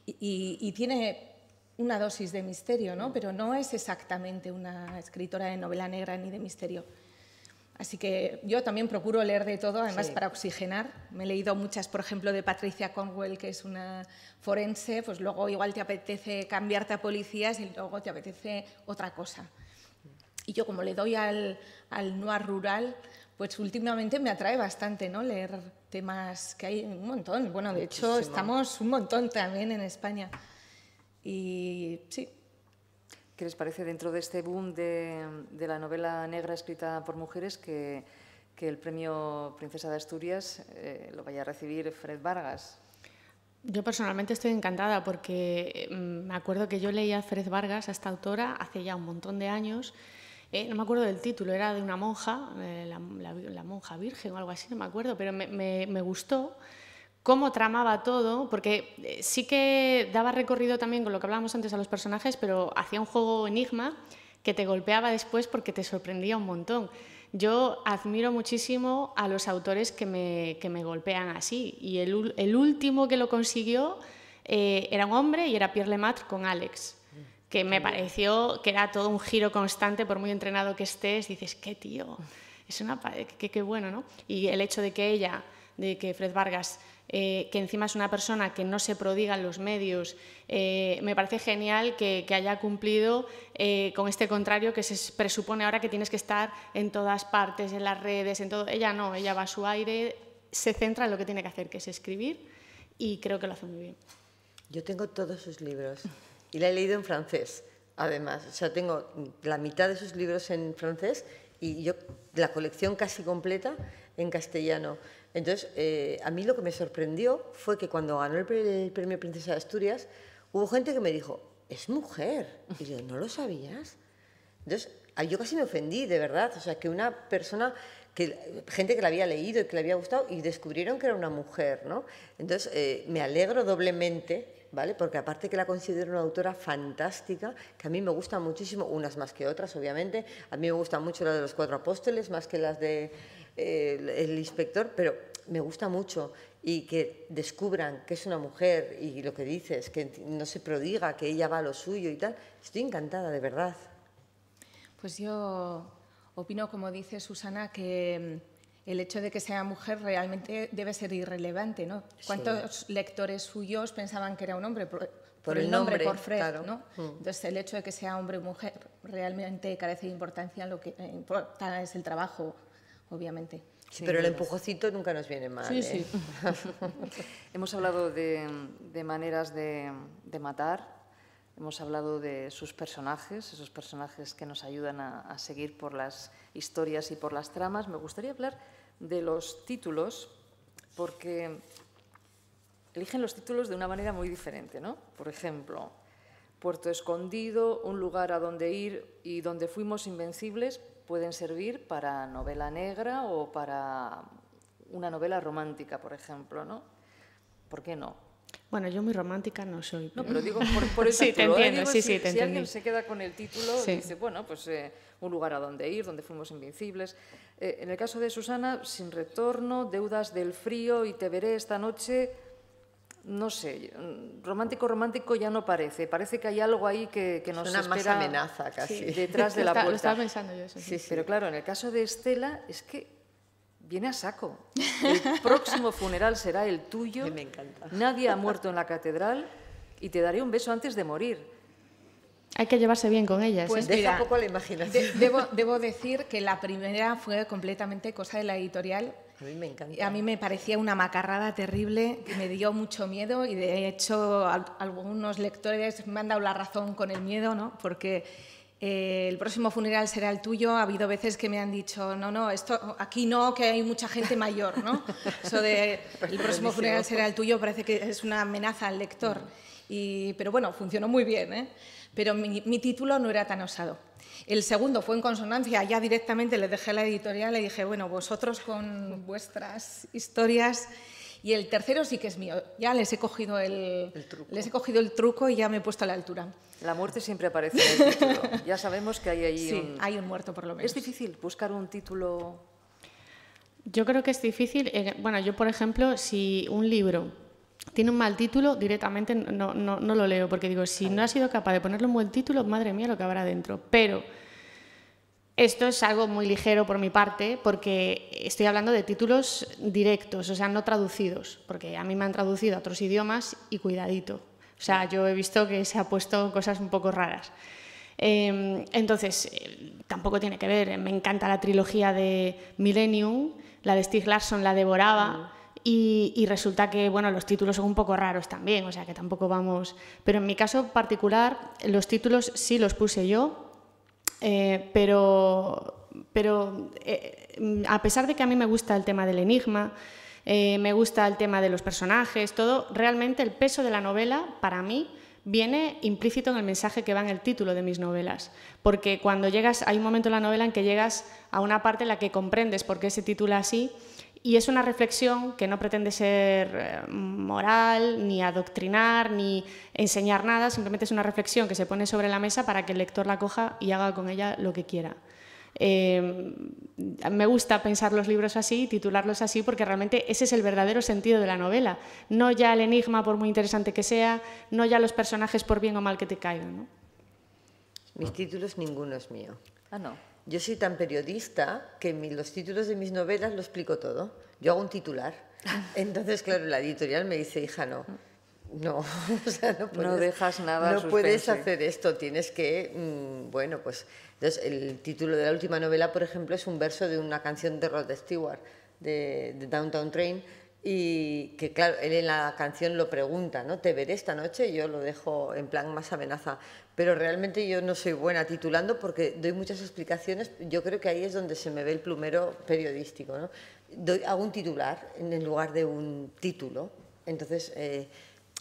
y tiene una dosis de misterio, ¿no? Pero no es exactamente una escritora de novela negra ni de misterio. Así que yo también procuro leer de todo, además, sí, para oxigenar. Me he leído muchas, por ejemplo, de Patricia Cornwell, que es una forense, pues luego igual te apetece cambiarte a policías y luego te apetece otra cosa. Y yo, como le doy al noir rural, pues últimamente me atrae bastante, ¿no? Leer temas que hay un montón. Bueno, de hecho, estamos un montón también en España. Y sí. ¿Qué les parece dentro de este boom de la novela negra escrita por mujeres que el premio Princesa de Asturias lo vaya a recibir Fred Vargas? Yo personalmente estoy encantada porque me acuerdo que yo leía a Fred Vargas, a esta autora, hace ya un montón de años. No me acuerdo del título, era de una monja, la monja virgen o algo así, no me acuerdo, pero me gustó cómo tramaba todo, porque sí que daba recorrido también con lo que hablábamos antes a los personajes, pero hacía un juego enigma que te golpeaba después porque te sorprendía un montón. Yo admiro muchísimo a los autores que me golpean así, y el último que lo consiguió era un hombre y era Pierre Lemaitre con Alex, que me pareció que era todo un giro constante, por muy entrenado que estés, dices, qué tío, es qué bueno, ¿no? Y el hecho de que Fred Vargas, que encima es una persona que no se prodiga en los medios, me parece genial que haya cumplido con este contrario que se presupone ahora que tienes que estar en todas partes, en las redes, en todo. Ella no, ella va a su aire, se centra en lo que tiene que hacer, que es escribir, y creo que lo hace muy bien. Yo tengo todos sus libros y la he leído en francés, además. O sea, tengo la mitad de sus libros en francés y yo la colección casi completa en castellano. Entonces, a mí lo que me sorprendió fue que cuando ganó el premio Princesa de Asturias, hubo gente que me dijo, es mujer. Y yo, ¿no lo sabías? Entonces, yo casi me ofendí, de verdad. O sea, que una persona, gente que la había leído y que le había gustado, y descubrieron que era una mujer, ¿no? Entonces, me alegro doblemente, ¿vale? Porque aparte que la considero una autora fantástica, que a mí me gusta muchísimo, unas más que otras, obviamente. A mí me gusta mucho la de los 4 apóstoles, más que las de El inspector, pero me gusta mucho, y que descubran que es una mujer y lo que dices, que no se prodiga, que ella va a lo suyo y tal. Estoy encantada, de verdad. Pues yo opino, como dice Susana, que el hecho de que sea mujer realmente debe ser irrelevante, ¿no? ¿Cuántos lectores suyos pensaban que era un hombre? Por el nombre, por Fred, claro, ¿no? Entonces, el hecho de que sea hombre o mujer realmente carece de importancia, lo que importa es el trabajo, obviamente. Sí, pero el empujocito nunca nos viene mal. Sí, sí. Hemos hablado de maneras de matar, hemos hablado de sus personajes, esos personajes que nos ayudan a seguir por las historias y por las tramas. Me gustaría hablar de los títulos, porque eligen los títulos de una manera muy diferente, ¿no? Por ejemplo, Puerto Escondido, Un lugar a donde ir y Donde fuimos invencibles pueden servir para novela negra o para una novela romántica, por ejemplo, ¿no? ¿Por qué no? Bueno, yo muy romántica no soy. No, pero digo por el sí, título. Te entiendo, Digo, si alguien se queda con el título, sí. Dice, bueno, pues Un lugar a donde ir, Donde fuimos invencibles. En el caso de Susana, Sin retorno, Deudas del frío y Te veré esta noche, no sé, romántico ya no parece. Parece que hay algo ahí que nos espera. Es una más amenaza casi. Detrás de la puerta. Lo estaba pensando yo eso. Sí, pero claro, en el caso de Estela es que viene a saco. El próximo funeral será el tuyo. Me encanta. Nadie ha muerto en la catedral y te daré un beso antes de morir. Hay que llevarse bien con ellas. Pues deja mira, poco la imaginación. Debo decir que la primera fue completamente cosa de la editorial. A mí me encanta. A mí me parecía una macarrada terrible, que me dio mucho miedo, y de hecho algunos lectores me han dado la razón con el miedo, ¿no? Porque el próximo funeral será el tuyo. Ha habido veces que me han dicho, no, esto aquí no, que hay mucha gente mayor, ¿no? Eso de el próximo funeral será el tuyo parece que es una amenaza al lector. Pero bueno, funcionó muy bien, ¿eh? Pero mi título no era tan osado. El segundo fue en consonancia, ya directamente le dejé a la editorial, le dije, bueno, vosotros con vuestras historias. Y el tercero sí que es mío, ya les he cogido el truco y ya me he puesto a la altura. La muerte siempre aparece en el título. Ya sabemos que hay ahí hay un muerto por lo menos. ¿Es difícil buscar un título? Yo creo que es difícil. Bueno, yo, por ejemplo, si un libro tiene un mal título, directamente no lo leo, porque digo, si no has sido capaz de ponerle un buen título, madre mía lo que habrá dentro. Pero esto es algo muy ligero por mi parte, porque estoy hablando de títulos directos, o sea, no traducidos, porque a mí me han traducido a otros idiomas y cuidadito. O sea, yo he visto que se ha puesto cosas un poco raras. Entonces, tampoco tiene que ver. Me encanta la trilogía de Millennium, la de Stieg Larsson la devoraba. Y resulta que, bueno, los títulos son un poco raros también, o sea que tampoco vamos... Pero en mi caso particular, los títulos sí los puse yo, pero a pesar de que a mí me gusta el tema del enigma, me gusta el tema de los personajes, todo, realmente el peso de la novela, para mí, viene implícito en el mensaje que va en el título de mis novelas. Porque cuando llegas, hay un momento en la novela en que llegas a una parte en la que comprendes por qué se titula así. Y es una reflexión que no pretende ser moral, ni adoctrinar, ni enseñar nada, simplemente es una reflexión que se pone sobre la mesa para que el lector la coja y haga con ella lo que quiera. Me gusta pensar los libros así, titularlos así, porque realmente ese es el verdadero sentido de la novela. No ya el enigma, por muy interesante que sea, no ya los personajes por bien o mal que te caigan, ¿no? Mis títulos, ninguno es mío. Ah, no. Yo soy tan periodista que los títulos de mis novelas lo explico todo. Yo hago un titular. Entonces, claro, la editorial me dice, hija, no, o sea, no puedes, no dejas nada no suspense. puedes hacer esto, tienes que, bueno, pues, entonces el título de la última novela, por ejemplo, es un verso de una canción de Rod Stewart, de Downtown Train, y que, claro, él en la canción lo pregunta, ¿no? ¿Te veré esta noche? Yo lo dejo en plan más amenaza. Pero realmente yo no soy buena titulando porque doy muchas explicaciones. Yo creo que ahí es donde se me ve el plumero periodístico, ¿no? Hago un titular en lugar de un título. Entonces,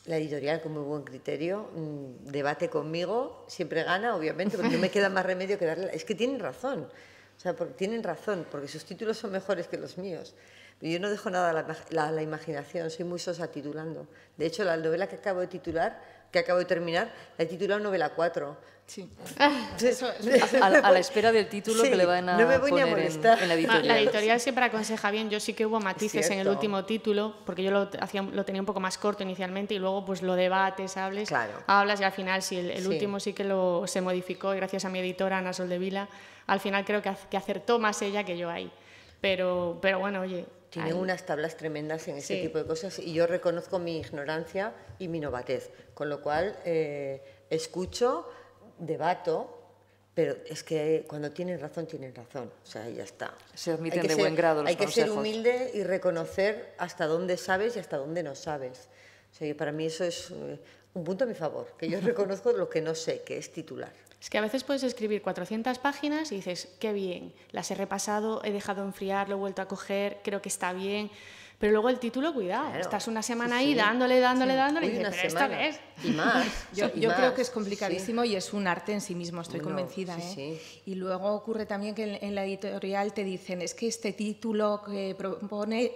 la editorial, con muy buen criterio, debate conmigo, siempre gana, obviamente, porque no me queda más remedio que darle... Es que tienen razón, o sea, tienen razón, porque sus títulos son mejores que los míos. Yo no dejo nada a la imaginación, soy muy sosa titulando. De hecho, la novela que acabo de terminar, la he titulado novela 4. Sí. A la espera del título Sí, que le van a no me voy ni a poner molestar. en la editorial. La editorial siempre aconseja bien. Yo sí que hubo matices en el Cierto. último título, porque yo lo tenía un poco más corto inicialmente y luego pues lo debates, Claro. hablas y al final sí, el Sí. último sí que se modificó y gracias a mi editora Ana Soldevila, al final creo que acertó más ella que yo ahí. Pero bueno, oye... Tienen unas tablas tremendas en ese Sí. tipo de cosas y yo reconozco mi ignorancia y mi novatez, con lo cual escucho, debato, pero es que cuando tienen razón, o sea, ya está. Se admiten de buen grado los Hay que ser consejos. humilde y reconocer hasta dónde sabes y hasta dónde no sabes. O sea, para mí eso es un punto a mi favor, que yo reconozco lo que no sé, que es titular. Es que a veces puedes escribir 400 páginas y dices, qué bien, las he repasado, he dejado enfriar, lo he vuelto a coger, creo que está bien. Pero luego el título, cuidado, Claro. estás una semana Sí, ahí sí. dándole Uy, y dices, una pero esta semana. vez. Y más. Yo y creo más. que es complicadísimo y es un arte en sí mismo, estoy Bueno, convencida. sí, Y luego ocurre también que en la editorial te dicen, es que este título que propone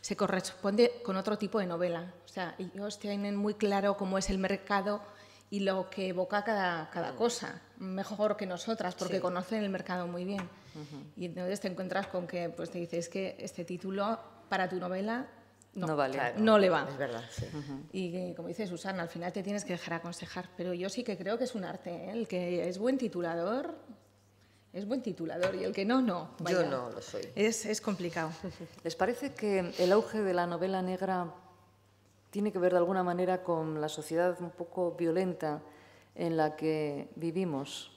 se corresponde con otro tipo de novela. O sea, ellos tienen muy claro cómo es el mercado y lo que evoca cada cosa, mejor que nosotras, porque Sí. conocen el mercado muy bien. Y entonces te encuentras con que pues te dices que este título para tu novela No vale. Claro, no le va. Es verdad, sí. Y como dice Susana, al final te tienes que dejar aconsejar. Pero yo sí que creo que es un arte, ¿eh? El que es buen titulador y el que no. Yo Vaya. no lo soy. Es complicado. ¿Les parece que el auge de la novela negra tiene que ver de alguna manera con la sociedad un poco violenta en la que vivimos?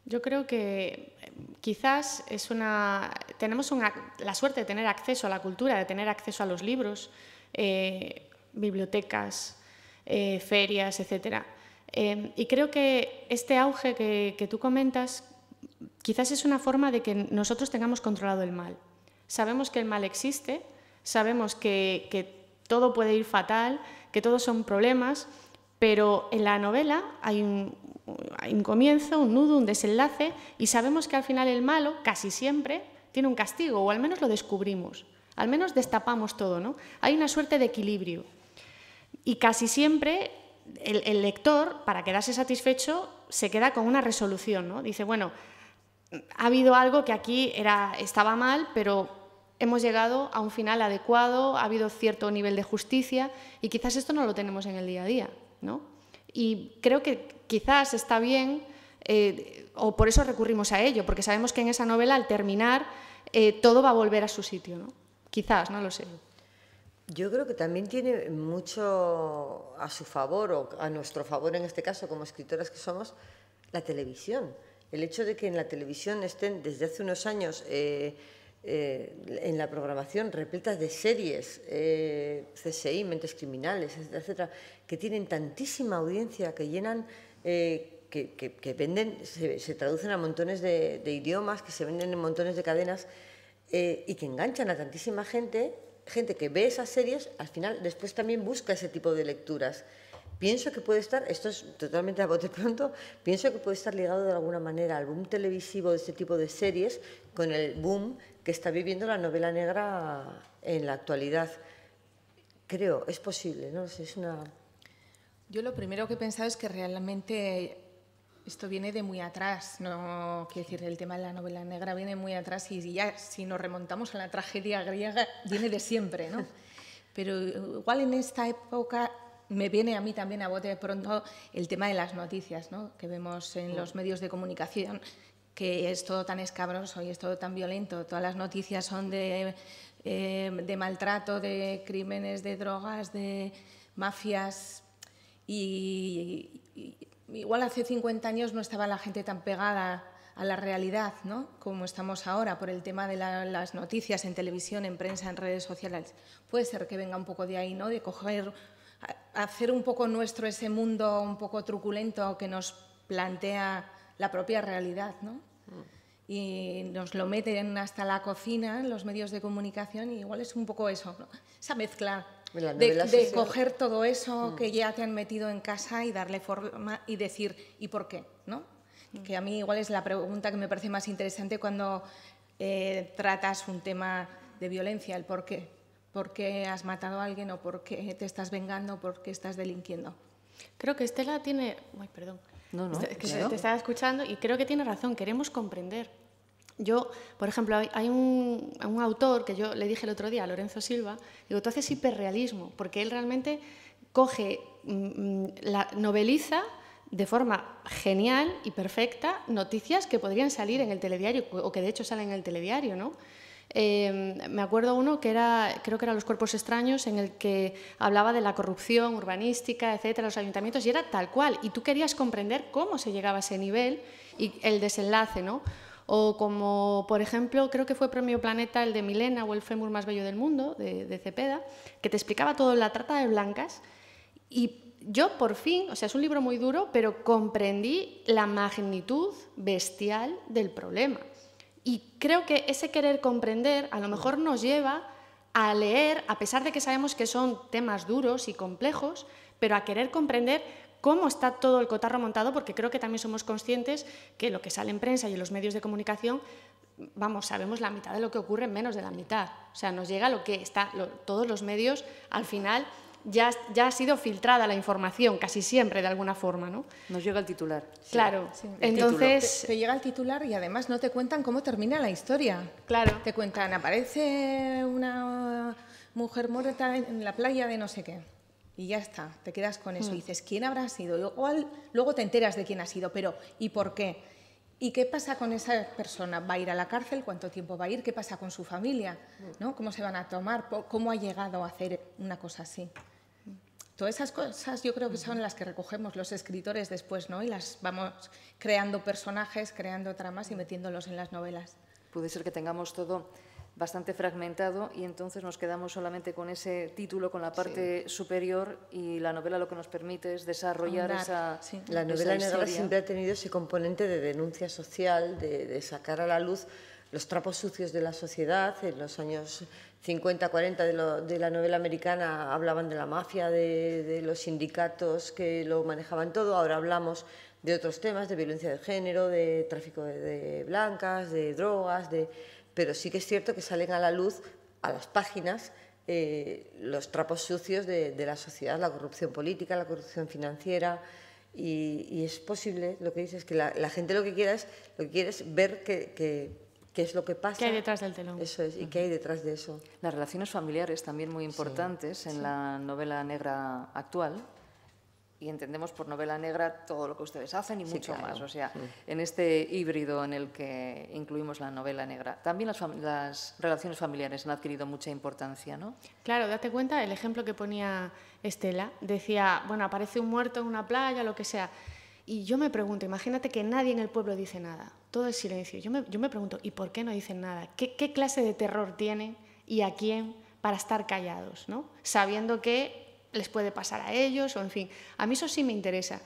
Yo creo que quizás tenemos la suerte de tener acceso a la cultura, de tener acceso a los libros, bibliotecas, ferias, etc. Y creo que este auge que tú comentas quizás es una forma de que nosotros tengamos controlado el mal. Sabemos que el mal existe, sabemos que todo puede ir fatal, que todos son problemas, pero en la novela hay un comienzo, un nudo, un desenlace, y sabemos que al final el malo, casi siempre, tiene un castigo, o al menos lo descubrimos, al menos destapamos todo, ¿no? Hay una suerte de equilibrio. Y casi siempre el lector, para quedarse satisfecho, se queda con una resolución, ¿no? Dice, bueno, ha habido algo que aquí estaba mal, pero hemos llegado a un final adecuado, ha habido cierto nivel de justicia, y quizás esto no lo tenemos en el día a día, ¿no? Y creo que quizás está bien, o por eso recurrimos a ello, porque sabemos que en esa novela, al terminar, todo va a volver a su sitio, ¿no? Quizás, no lo sé. Yo creo que también tiene mucho a su favor, o a nuestro favor en este caso, como escritoras que somos, la televisión. El hecho de que en la televisión estén desde hace unos años en la programación repletas de series, CSI, Mentes Criminales, etcétera, etcétera, que tienen tantísima audiencia, que llenan, que venden, se traducen a montones de idiomas, que se venden en montones de cadenas y que enganchan a tantísima gente que ve esas series, al final después también busca ese tipo de lecturas. Pienso que puede estar, esto es totalmente a bote pronto, pienso que puede estar ligado de alguna manera al boom televisivo de este tipo de series con el boom que está viviendo la novela negra en la actualidad. Creo, es posible, no sé, es una... Yo lo primero que he pensado es que realmente esto viene de muy atrás, no quiero decir, el tema de la novela negra viene muy atrás y ya si nos remontamos a la tragedia griega viene de siempre, ¿no? Pero igual en esta época me viene a mí también a bote de pronto el tema de las noticias, ¿no? Que vemos en los medios de comunicación, que es todo tan escabroso y es todo tan violento. Todas las noticias son de maltrato, de crímenes, de drogas, de mafias. Y igual hace 50 años no estaba la gente tan pegada a la realidad, ¿no? Como estamos ahora por el tema de las noticias en televisión, en prensa, en redes sociales. Puede ser que venga un poco de ahí, ¿no? De coger, hacer un poco nuestro ese mundo un poco truculento que nos plantea la propia realidad, ¿no? Y nos lo meten hasta la cocina en los medios de comunicación y igual es un poco eso, ¿no? Esa mezcla de coger todo eso que ya te han metido en casa y darle forma y decir ¿y por qué? ¿No? Que a mí igual es la pregunta que me parece más interesante cuando tratas un tema de violencia, el por qué. ¿Por qué has matado a alguien o por qué te estás vengando o por qué estás delinquiendo? Creo que Estela tiene... Ay, perdón. No, Que te estaba escuchando y creo que tiene razón, queremos comprender. Yo, por ejemplo, hay un autor que yo le dije el otro día, a Lorenzo Silva, digo, tú haces hiperrealismo, porque él realmente coge, noveliza de forma genial y perfecta noticias que podrían salir en el telediario o que de hecho salen en el telediario, ¿no? Me acuerdo uno que creo que era Los cuerpos extraños, en el que hablaba de la corrupción urbanística, etcétera, los ayuntamientos, y era tal cual, y tú querías comprender cómo se llegaba a ese nivel y el desenlace, ¿no? O como, por ejemplo, creo que fue Premio Planeta el de Milena o El fémur más bello del mundo, de Cepeda, que te explicaba todo la trata de blancas, y yo por fin, o sea, es un libro muy duro, pero comprendí la magnitud bestial del problema. Y creo que ese querer comprender a lo mejor nos lleva a leer, a pesar de que sabemos que son temas duros y complejos, pero a querer comprender cómo está todo el cotarro montado, porque creo que también somos conscientes que lo que sale en prensa y en los medios de comunicación, vamos, sabemos la mitad de lo que ocurre en menos de la mitad. O sea, nos llega lo que está, todos los medios, al final ya ha sido filtrada la información, casi siempre, de alguna forma, ¿no? Nos llega el titular. Claro, sí. Entonces... Te llega el titular y además no te cuentan cómo termina la historia. Claro. Te cuentan, aparece una mujer muerta en la playa de no sé qué. Y ya está, te quedas con eso. Y dices, ¿quién habrá sido? Igual luego te enteras de quién ha sido, pero ¿y por qué? ¿Y qué pasa con esa persona? ¿Va a ir a la cárcel? ¿Cuánto tiempo va a ir? ¿Qué pasa con su familia? ¿No? ¿Cómo se van a tomar? ¿Cómo ha llegado a hacer una cosa así? Todas esas cosas yo creo que son las que recogemos los escritores después, ¿no? Y las vamos creando personajes, creando tramas y metiéndolos en las novelas. Puede ser que tengamos todo bastante fragmentado y entonces nos quedamos solamente con ese título, con la parte superior, y la novela lo que nos permite es desarrollar esa La novela negra historia. siempre ha tenido ese componente de denuncia social, de sacar a la luz los trapos sucios de la sociedad. En los años 50, 40 de la novela americana hablaban de la mafia, de los sindicatos que lo manejaban todo. Ahora hablamos de otros temas, de violencia de género, de tráfico de blancas, de drogas, pero sí que es cierto que salen a la luz, a las páginas, los trapos sucios de la sociedad, la corrupción política, la corrupción financiera. Y es posible, lo que dices, que la gente lo que quiere es ver qué es lo que pasa. ¿Qué hay detrás del telón? Eso es, y qué hay detrás de eso. Las relaciones familiares también muy importantes en la novela negra actual. Y entendemos por novela negra todo lo que ustedes hacen y mucho más. O sea, en este híbrido en el que incluimos la novela negra. También las relaciones familiares han adquirido mucha importancia, ¿no? Claro, date cuenta, el ejemplo que ponía Estela, decía, bueno, aparece un muerto en una playa, lo que sea. Y yo me pregunto, imagínate que nadie en el pueblo dice nada, todo es silencio. Yo me pregunto, ¿y por qué no dicen nada? ¿Qué clase de terror tienen y a quién para estar callados, ¿no? Sabiendo que les puede pasar a ellos, o en fin, a mí eso sí me interesa.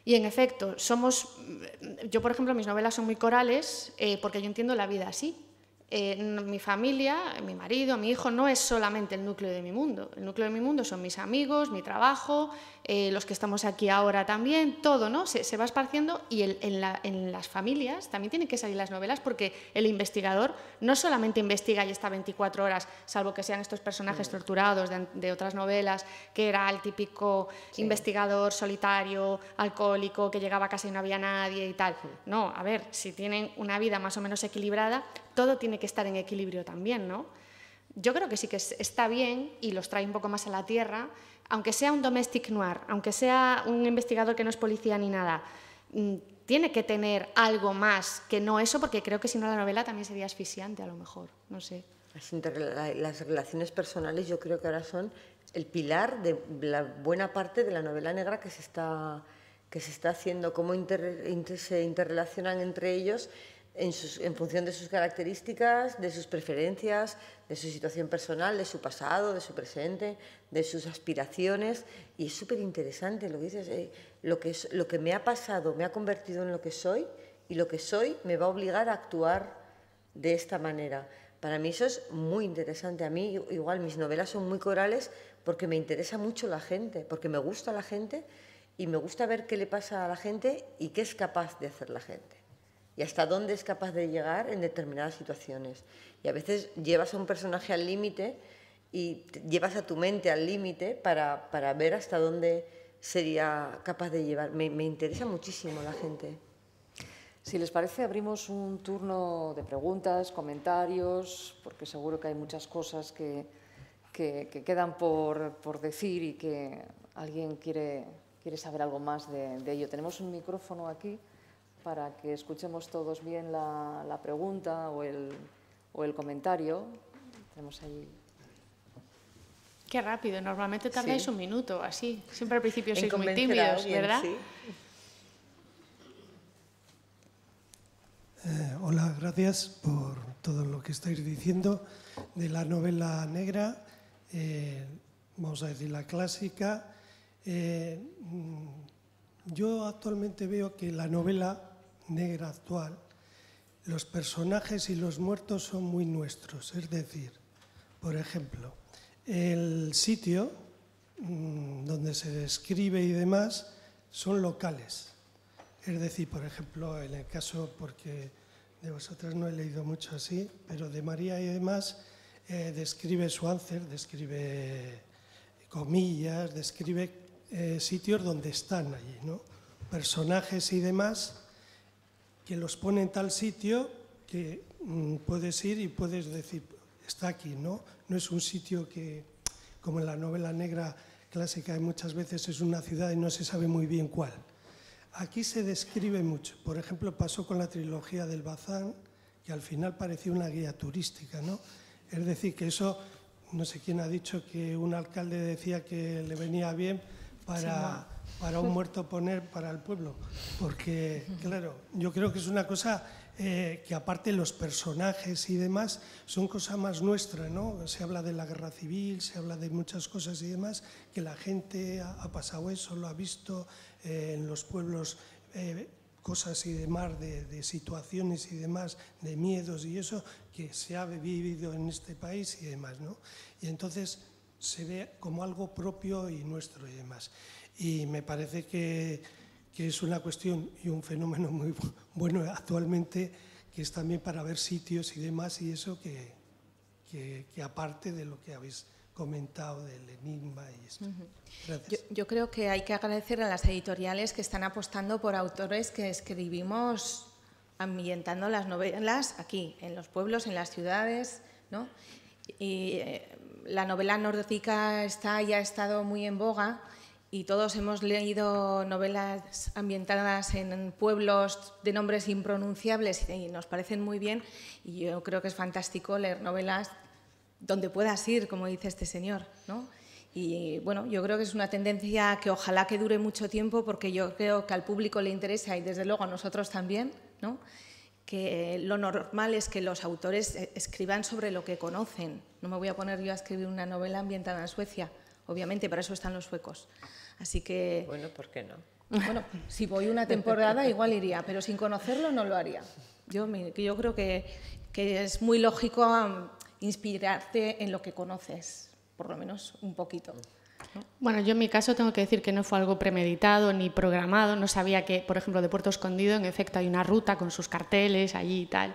Y en efecto, yo por ejemplo, mis novelas son muy corales porque yo entiendo la vida así. Mi familia, mi marido, mi hijo, no es solamente el núcleo de mi mundo. El núcleo de mi mundo son mis amigos, mi trabajo, los que estamos aquí ahora también, todo, ¿no? Se va esparciendo y en las familias también tienen que salir las novelas porque el investigador no solamente investiga y está 24 horas, salvo que sean estos personajes torturados de otras novelas, que era el típico investigador solitario, alcohólico, que llegaba a casa y no había nadie y tal. No, a ver, si tienen una vida más o menos equilibrada, todo tiene que estar en equilibrio también, ¿no? Yo creo que sí que está bien y los trae un poco más a la tierra, aunque sea un domestic noir, aunque sea un investigador que no es policía ni nada, tiene que tener algo más que no eso, porque creo que si no la novela también sería asfixiante a lo mejor, no sé. Las relaciones personales yo creo que ahora son el pilar de la buena parte de la novela negra que se está haciendo, cómo se interrelacionan entre ellos en función de sus características, de sus preferencias, de su situación personal, de su pasado, de su presente, de sus aspiraciones. Y es súper interesante lo que dices, lo que me ha pasado me ha convertido en lo que soy y lo que soy me va a obligar a actuar de esta manera. Para mí eso es muy interesante. A mí igual mis novelas son muy corales porque me interesa mucho la gente, porque me gusta la gente y me gusta ver qué le pasa a la gente y qué es capaz de hacer la gente. Y hasta dónde es capaz de llegar en determinadas situaciones. Y a veces llevas a un personaje al límite y llevas a tu mente al límite para ver hasta dónde sería capaz de llevar. Me interesa muchísimo la gente. Si les parece, abrimos un turno de preguntas, comentarios, porque seguro que hay muchas cosas que quedan por decir y que alguien quiere saber algo más de ello. Tenemos un micrófono aquí para que escuchemos todos bien la pregunta o el comentario. Tenemos ahí. Qué rápido, normalmente tardáis un minuto, así. Siempre al principio sois muy convencer tímidos, a alguien, ¿verdad? Sí. Hola, gracias por todo lo que estáis diciendo de la novela negra, vamos a decir la clásica. Yo actualmente veo que la novela negra actual, los personajes y los muertos son muy nuestros. Es decir, por ejemplo, el sitio donde se describe y demás son locales. Es decir, por ejemplo, en el caso, porque de vosotras no he leído mucho así, pero de María y demás, describe Swancer, describe comillas, describe sitios donde están allí, ¿no? Personajes y demás que los pone en tal sitio que puedes ir y puedes decir, está aquí, ¿no? No es un sitio que, como en la novela negra clásica, muchas veces es una ciudad y no se sabe muy bien cuál. Aquí se describe mucho. Por ejemplo, pasó con la trilogía del Bazán, que al final parecía una guía turística, ¿no? Es decir, que eso, no sé quién ha dicho que un alcalde decía que le venía bien para un muerto poner para el pueblo. Porque, claro, yo creo que es una cosa que aparte los personajes y demás son cosas más nuestras, ¿no? Se habla de la guerra civil, se habla de muchas cosas y demás, que la gente ha pasado eso, lo ha visto en los pueblos, cosas y demás, de situaciones y demás, de miedos y eso, que se ha vivido en este país y demás, ¿no? Y entonces se ve como algo propio y nuestro y demás. Y me parece que es una cuestión y un fenómeno muy bueno actualmente, que es también para ver sitios y demás, y eso que aparte de lo que habéis comentado del enigma y esto. Gracias. Yo creo que hay que agradecer a las editoriales que están apostando por autores que escribimos ambientando las novelas aquí, en los pueblos, en las ciudades, ¿no? Y la novela nórdica ya ha estado muy en boga y todos hemos leído novelas ambientadas en pueblos de nombres impronunciables y nos parecen muy bien, y yo creo que es fantástico leer novelas donde puedas ir, como dice este señor, ¿no? Y bueno, yo creo que es una tendencia que ojalá que dure mucho tiempo, porque yo creo que al público le interesa y desde luego a nosotros también, ¿no? Que lo normal es que los autores escriban sobre lo que conocen. No me voy a poner yo a escribir una novela ambientada en Suecia, obviamente, para eso están los suecos. Así que... Bueno, ¿por qué no? Bueno, si voy una temporada igual iría, pero sin conocerlo no lo haría. Yo creo que que es muy lógico inspirarte en lo que conoces, por lo menos un poquito. Bueno, yo en mi caso tengo que decir que no fue algo premeditado ni programado. No sabía que, por ejemplo, de Puerto Escondido, en efecto, hay una ruta con sus carteles allí y tal,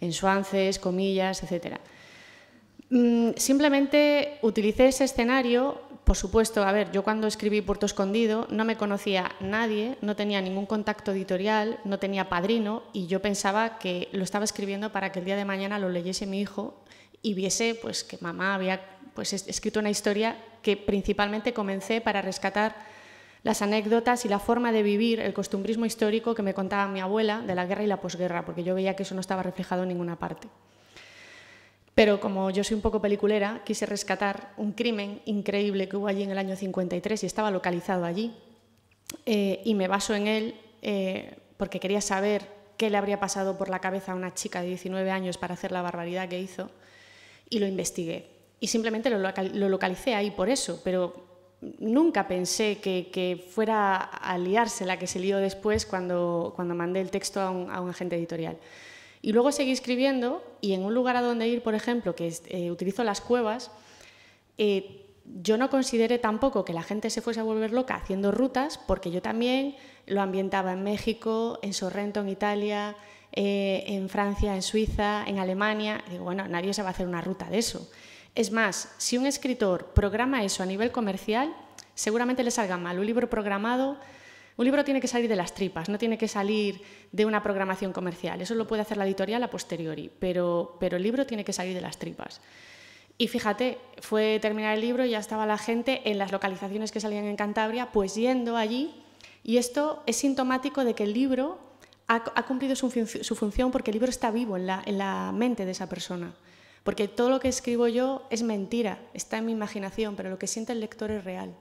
en Suances, Comillas, etcétera. Simplemente utilicé ese escenario, por supuesto, a ver, yo cuando escribí Puerto Escondido no me conocía nadie, no tenía ningún contacto editorial, no tenía padrino y yo pensaba que lo estaba escribiendo para que el día de mañana lo leyese mi hijo y viese pues, que mamá había pues, escrito una historia que principalmente comencé para rescatar las anécdotas y la forma de vivir el costumbrismo histórico que me contaba mi abuela de la guerra y la posguerra, porque yo veía que eso no estaba reflejado en ninguna parte. Pero como yo soy un poco peliculera, quise rescatar un crimen increíble que hubo allí en el año 53 y estaba localizado allí. Y me baso en él porque quería saber qué le habría pasado por la cabeza a una chica de 19 años para hacer la barbaridad que hizo. Y lo investigué. Y simplemente lo localicé ahí por eso, pero nunca pensé que fuera a liarse la que se lió después cuando mandé el texto a un agente editorial. Y luego seguí escribiendo y en un lugar a donde ir, por ejemplo, que utilizo las cuevas, yo no consideré tampoco que la gente se fuese a volver loca haciendo rutas, porque yo también lo ambientaba en México, en Sorrento, en Italia, en Francia, en Suiza, en Alemania. Y digo, bueno, nadie se va a hacer una ruta de eso. Es más, si un escritor programa eso a nivel comercial, seguramente le salga mal. Un libro programado... Un libro tiene que salir de las tripas, no tiene que salir de una programación comercial. Eso lo puede hacer la editorial a posteriori, pero el libro tiene que salir de las tripas. Y fíjate, fue terminar el libro y ya estaba la gente en las localizaciones que salían en Cantabria, pues yendo allí. Y esto es sintomático de que el libro ha cumplido su función porque el libro está vivo en la mente de esa persona. Porque todo lo que escribo yo es mentira, está en mi imaginación, pero lo que siente el lector es real.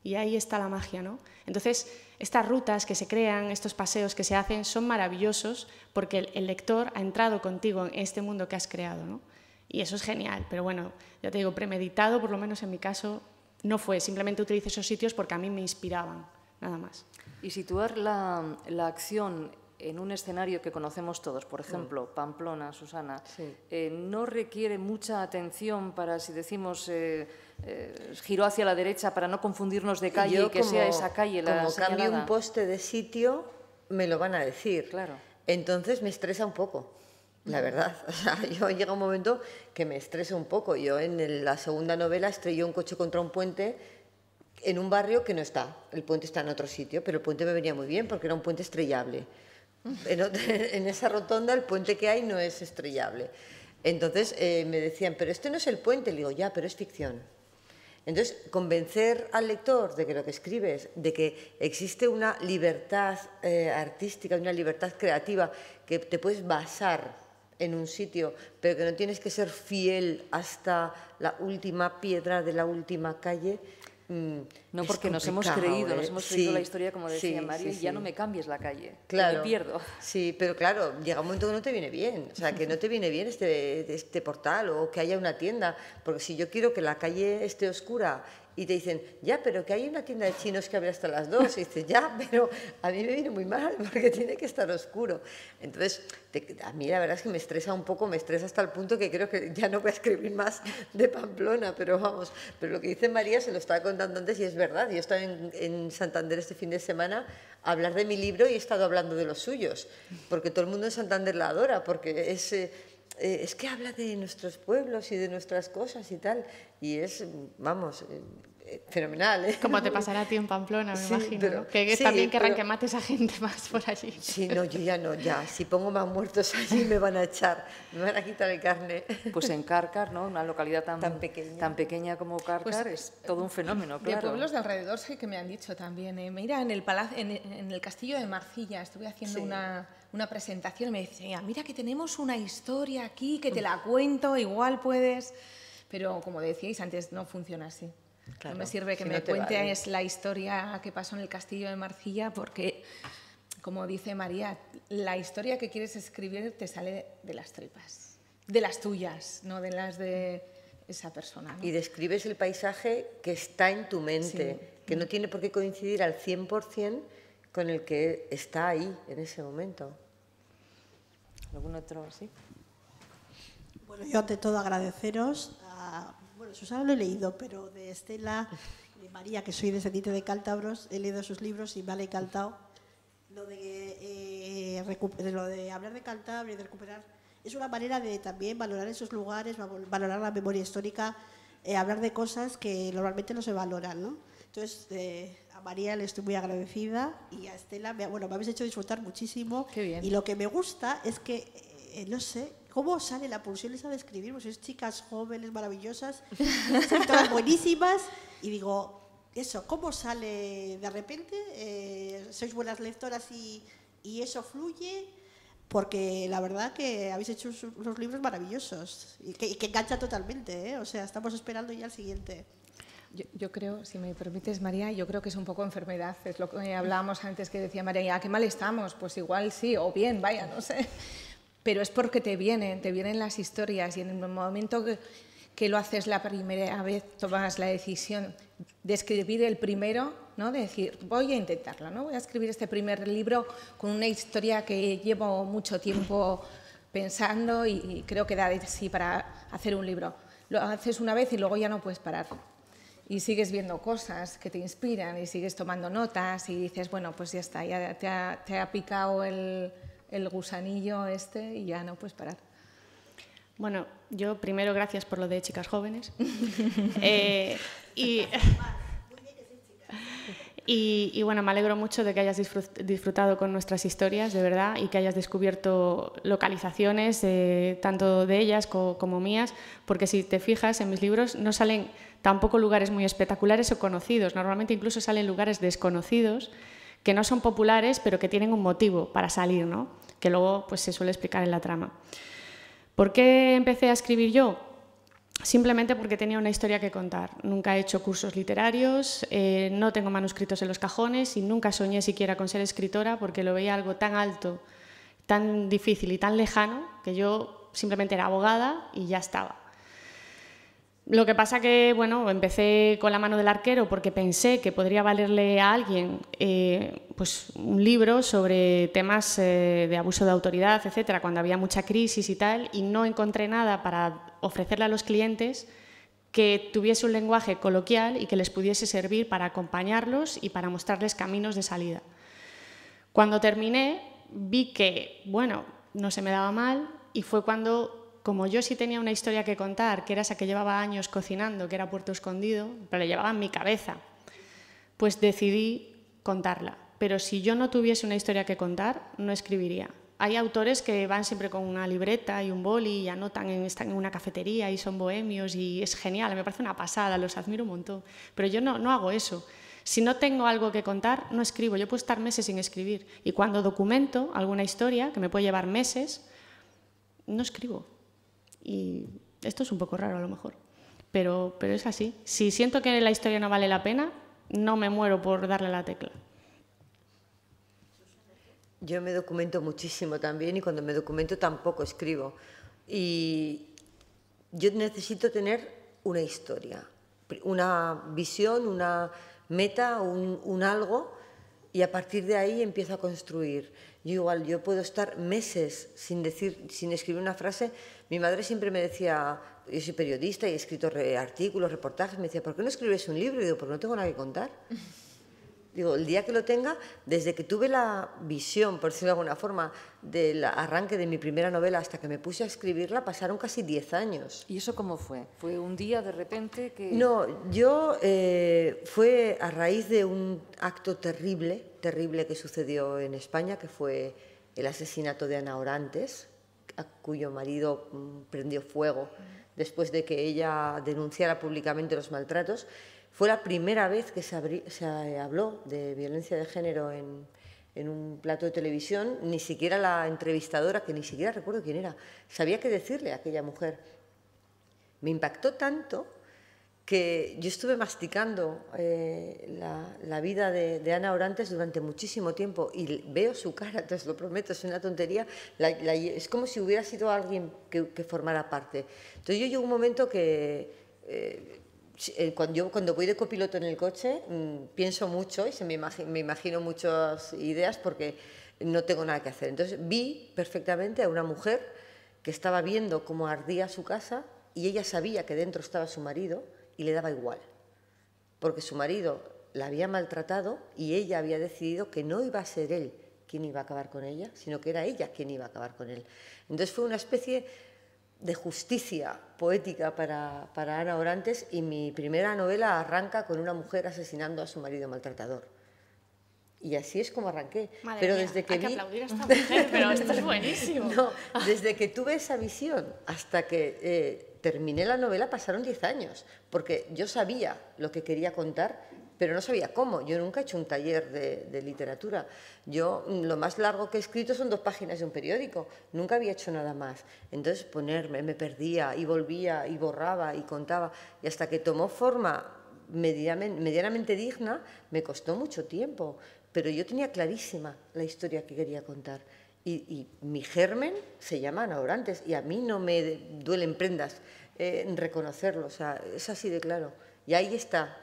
Y ahí está la magia, ¿no? Entonces, estas rutas que se crean, estos paseos que se hacen, son maravillosos porque el lector ha entrado contigo en este mundo que has creado, ¿no? Y eso es genial, pero bueno, ya te digo, premeditado, por lo menos en mi caso, no fue. Simplemente utilicé esos sitios porque a mí me inspiraban, nada más. Y situar la acción en un escenario que conocemos todos, por ejemplo, Pamplona, Susana, sí. ¿No requiere mucha atención para, si decimos, giró hacia la derecha para no confundirnos de calle y que sea esa calle la como señalada? cambie un poste de sitio, me lo van a decir. Claro. Entonces me estresa un poco, la verdad. O sea, yo llega un momento que me estresa un poco. Yo en la segunda novela estrellé un coche contra un puente en un barrio que no está. El puente está en otro sitio, pero el puente me venía muy bien porque era un puente estrellable. En esa rotonda el puente que hay no es estrellable. Entonces me decían, pero este no es el puente. Le digo, ya, pero es ficción. Entonces, convencer al lector de que lo que escribes, de que existe una libertad artística, una libertad creativa, que te puedes basar en un sitio, pero que no tienes que ser fiel hasta la última piedra de la última calle. No, porque nos hemos creído la historia, como decía Mario, y ya no me cambies la calle, claro, me pierdo. Sí, pero claro, llega un momento que no te viene bien, o sea, que no te viene bien este portal o que haya una tienda, porque si yo quiero que la calle esté oscura y te dicen, ya, pero que hay una tienda de chinos que abre hasta las 2, y dices, ya, pero a mí me viene muy mal porque tiene que estar oscuro. Entonces, a mí la verdad es que me estresa un poco, me estresa hasta el punto que creo que ya no voy a escribir más de Pamplona, pero vamos, pero lo que dice María se lo estaba contando antes y es verdad. Yo estaba en Santander este fin de semana a hablar de mi libro y he estado hablando de los suyos, porque todo el mundo en Santander la adora, porque es que habla de nuestros pueblos y de nuestras cosas y tal, y es, vamos, fenomenal, ¿eh? Como te pasará a ti en Pamplona, me imagino, pero, ¿no? Que sí, también querrán que mates a gente más por allí. Sí, no, yo ya no, ya. Si pongo más muertos allí me van a echar, me van a quitar el carne. Pues en Cárcar, ¿no? Una localidad tan pequeña como Cárcar, pues, es todo un fenómeno, claro. De pueblos de alrededor sí que me han dicho también. Mira, en el castillo de Marcilla estuve haciendo una presentación y me decía, mira que tenemos una historia aquí, que te la cuento, igual puedes... Pero como decíais antes, no funciona así. Claro, no me sirve que me cuentes la historia que pasó en el castillo de Marcilla porque, como dice María, la historia que quieres escribir te sale de las tripas, de las tuyas, no de las de esa persona, ¿no? Y describes el paisaje que está en tu mente, que no tiene por qué coincidir al 100% con el que está ahí en ese momento. ¿Algún otro así? Bueno, yo ante todo agradeceros a... Bueno, Susana lo he leído, pero de Estela, de María, que soy descendiente de cántabros, he leído sus libros y me han encantado. Lo de hablar de Cantabria y de recuperar es una manera de también valorar esos lugares, valorar la memoria histórica, hablar de cosas que normalmente no se valoran, ¿no? Entonces, a María le estoy muy agradecida y a Estela, me habéis hecho disfrutar muchísimo. Qué bien. Y lo que me gusta es que, no sé, ¿cómo sale la pulsión esa de escribir? Pues sois chicas jóvenes, maravillosas, escritoras buenísimas, y digo, eso, ¿cómo sale de repente? Sois buenas lectoras y eso fluye, porque la verdad que habéis hecho unos libros maravillosos y que engancha totalmente, ¿eh? O sea, estamos esperando ya el siguiente. Yo creo, si me permites, María, yo creo que es un poco enfermedad. Es lo que hablábamos antes, que decía María, qué mal estamos. Pues igual sí, o bien, vaya, no sé. Pero es porque te vienen las historias, y en el momento que lo haces la primera vez, tomas la decisión de escribir el primero, ¿no? De decir, voy a intentarlo, ¿no? Voy a escribir este primer libro con una historia que llevo mucho tiempo pensando y creo que da de sí para hacer un libro. Lo haces una vez y luego ya no puedes parar. Y sigues viendo cosas que te inspiran y sigues tomando notas y dices, bueno, pues ya está, ya te ha picado el gusanillo este y ya no puedes parar. Bueno, yo primero gracias por lo de chicas jóvenes. Y bueno, me alegro mucho de que hayas disfrutado con nuestras historias, de verdad, y que hayas descubierto localizaciones, tanto de ellas como mías, porque si te fijas en mis libros no salen tampoco lugares muy espectaculares o conocidos, normalmente incluso salen lugares desconocidos que no son populares, pero que tienen un motivo para salir, ¿no? Que luego pues, se suele explicar en la trama. ¿Por qué empecé a escribir yo? Simplemente porque tenía una historia que contar. Nunca he hecho cursos literarios, no tengo manuscritos en los cajones y nunca soñé siquiera con ser escritora porque lo veía algo tan alto, tan difícil y tan lejano que yo simplemente era abogada y ya estaba. Lo que pasa que, bueno, empecé con La mano del arquero porque pensé que podría valerle a alguien pues un libro sobre temas de abuso de autoridad, etcétera, cuando había mucha crisis y tal, y no encontré nada para ofrecerle a los clientes que tuviese un lenguaje coloquial y que les pudiese servir para acompañarlos y para mostrarles caminos de salida. Cuando terminé, vi que, bueno, no se me daba mal y fue cuando, como yo sí tenía una historia que contar, que era esa que llevaba años cocinando, que era Puerto Escondido, pero la llevaba en mi cabeza, pues decidí contarla. Pero si yo no tuviese una historia que contar, no escribiría. Hay autores que van siempre con una libreta y un boli y anotan, están en una cafetería y son bohemios y es genial, me parece una pasada, los admiro un montón. Pero yo no hago eso. Si no tengo algo que contar, no escribo. Yo puedo estar meses sin escribir. Y cuando documento alguna historia, que me puede llevar meses, no escribo. Y esto es un poco raro a lo mejor, pero es así. Si siento que la historia no vale la pena, no me muero por darle a la tecla. Yo me documento muchísimo también y cuando me documento tampoco escribo. Y yo necesito tener una historia, una visión, una meta, un algo, y a partir de ahí empiezo a construir. Yo puedo estar meses sin escribir una frase. Mi madre siempre me decía, yo soy periodista y he escrito artículos, reportajes, me decía, ¿por qué no escribes un libro? Y digo, porque no tengo nada que contar. Digo, el día que lo tenga, desde que tuve la visión, por decirlo de alguna forma, del arranque de mi primera novela hasta que me puse a escribirla, pasaron casi 10 años. ¿Y eso cómo fue? ¿Fue un día de repente que...? No, fue a raíz de un acto terrible que sucedió en España, que fue el asesinato de Ana Orantes, a cuyo marido prendió fuego después de que ella denunciara públicamente los maltratos. Fue la primera vez que se habló de violencia de género en un plato de televisión. Ni siquiera la entrevistadora, que ni siquiera recuerdo quién era, sabía qué decirle a aquella mujer. Me impactó tanto que yo estuve masticando la vida de Ana Orantes durante muchísimo tiempo y veo su cara, te lo prometo, es una tontería, es como si hubiera sido alguien que formara parte. Entonces yo llego a un momento que... Cuando voy de copiloto en el coche pienso mucho y me imagino muchas ideas porque no tengo nada que hacer. Entonces vi perfectamente a una mujer que estaba viendo cómo ardía su casa y ella sabía que dentro estaba su marido y le daba igual, porque su marido la había maltratado y ella había decidido que no iba a ser él quien iba a acabar con ella, sino que era ella quien iba a acabar con él. Entonces fue una especie de justicia poética para Ana Orantes, y mi primera novela arranca con una mujer asesinando a su marido maltratador. Y así es como arranqué. Madre pero mía, desde que hay que aplaudir a esta mujer, pero esto es buenísimo. No, desde que tuve esa visión hasta que terminé la novela pasaron 10 años, porque yo sabía lo que quería contar, pero no sabía cómo. Yo nunca he hecho un taller de literatura. Yo lo más largo que he escrito son 2 páginas de un periódico. Nunca había hecho nada más. Entonces me perdía y volvía y borraba y contaba. Y hasta que tomó forma medianamente digna, me costó mucho tiempo. Pero yo tenía clarísima la historia que quería contar. Y mi germen se llama Ana Orantes, y a mí no me duelen prendas reconocerlo. O sea, es así de claro. Y ahí está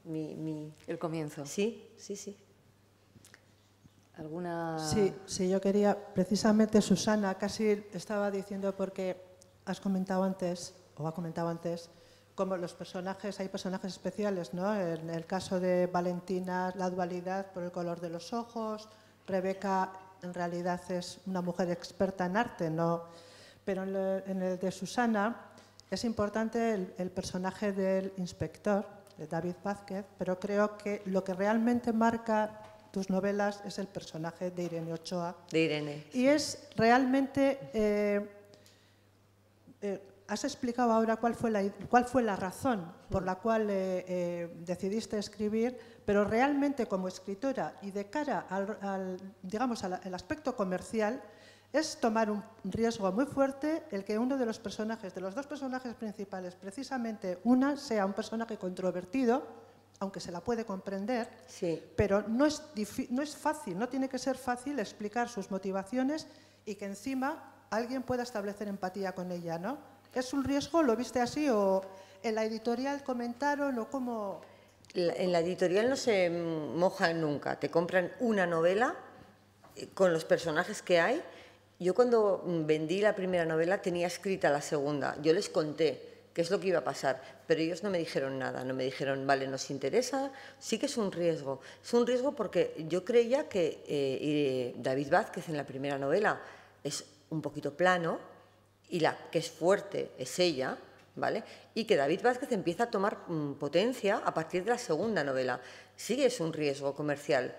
el comienzo. Sí, sí, sí. ¿Alguna...? Sí, yo quería, precisamente Susana casi estaba diciendo, porque has comentado antes, o ha comentado antes, como los personajes, hay personajes especiales, ¿no? En el caso de Valentina, la dualidad por el color de los ojos, Rebeca en realidad es una mujer experta en arte, ¿no? Pero en el de Susana es importante el personaje del inspector, de David Vázquez, pero creo que lo que realmente marca tus novelas es el personaje de Irene Ochoa. De Irene. Y es realmente... has explicado ahora cuál fue la razón por la cual decidiste escribir, pero realmente como escritora y de cara al aspecto comercial, es tomar un riesgo muy fuerte el que uno de los personajes, de los 2 personajes principales, precisamente una sea un personaje controvertido, aunque se la puede comprender, sí, pero no es fácil, no tiene que ser fácil explicar sus motivaciones y que encima alguien pueda establecer empatía con ella, ¿no? ¿Es un riesgo? ¿Lo viste así? ¿O en la editorial comentaron? ¿O cómo? En la editorial no se mojan nunca. Te compran una novela con los personajes que hay. Yo cuando vendí la primera novela tenía escrita la segunda. Yo les conté qué es lo que iba a pasar, pero ellos no me dijeron nada. No me dijeron, vale, nos interesa. Sí que es un riesgo. Es un riesgo porque yo creía que David Vázquez en la primera novela es un poquito plano, y la que es fuerte es ella, ¿vale? Y que David Vázquez empieza a tomar potencia a partir de la segunda novela. Sí es un riesgo comercial,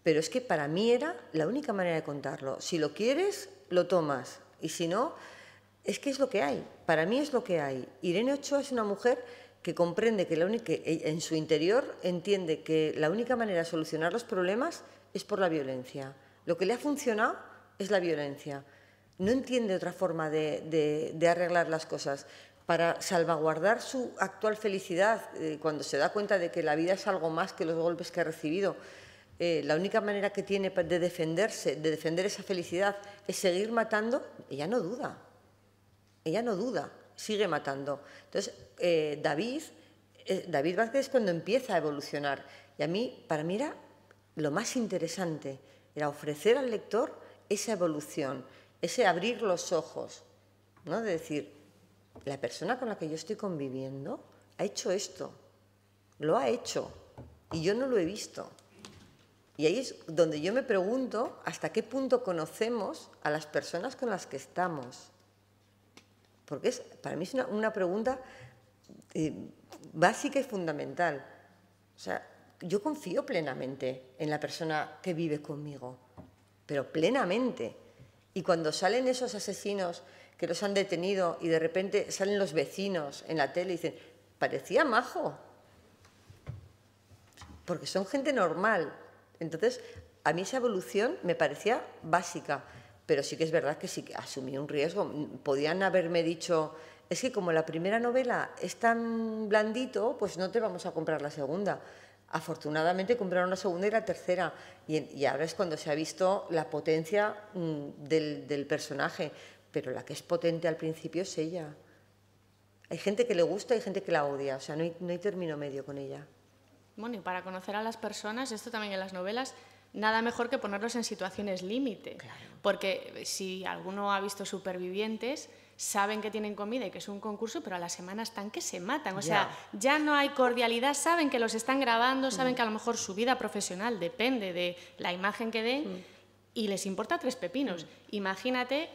pero es que para mí era la única manera de contarlo. Si lo quieres, lo tomas, y si no, es que es lo que hay. Para mí es lo que hay. Irene Ochoa es una mujer que comprende que en su interior entiende que la única manera de solucionar los problemas es por la violencia. Lo que le ha funcionado es la violencia. No entiende otra forma de arreglar las cosas. Para salvaguardar su actual felicidad, cuando se da cuenta de que la vida es algo más que los golpes que ha recibido, la única manera que tiene de defenderse, de defender esa felicidad, es seguir matando. Ella no duda, sigue matando. Entonces, David Vázquez es cuando empieza a evolucionar. Y para mí era lo más interesante, era ofrecer al lector esa evolución, ese abrir los ojos, ¿no? De decir, la persona con la que yo estoy conviviendo ha hecho esto, lo ha hecho, y yo no lo he visto. Y ahí es donde yo me pregunto hasta qué punto conocemos a las personas con las que estamos. Porque para mí es una pregunta básica y fundamental. O sea, yo confío plenamente en la persona que vive conmigo, pero plenamente. Y cuando salen esos asesinos que los han detenido y de repente salen los vecinos en la tele y dicen, parecía majo, porque son gente normal. Entonces, a mí esa evolución me parecía básica, pero sí que es verdad que sí que asumí un riesgo. Podían haberme dicho, es que como la primera novela es tan blandito, pues no te vamos a comprar la segunda. Afortunadamente compraron la segunda y la tercera, y ahora es cuando se ha visto la potencia del personaje, pero la que es potente al principio es ella. Hay gente que le gusta y gente que la odia, o sea, no hay término medio con ella. Bueno, y para conocer a las personas, esto también en las novelas, nada mejor que ponerlos en situaciones límite. Porque si alguno ha visto Supervivientes, saben que tienen comida y que es un concurso, pero a la semana están que se matan. O sea, ya no hay cordialidad, saben que los están grabando, saben que a lo mejor su vida profesional depende de la imagen que den y les importa 3 pepinos. Imagínate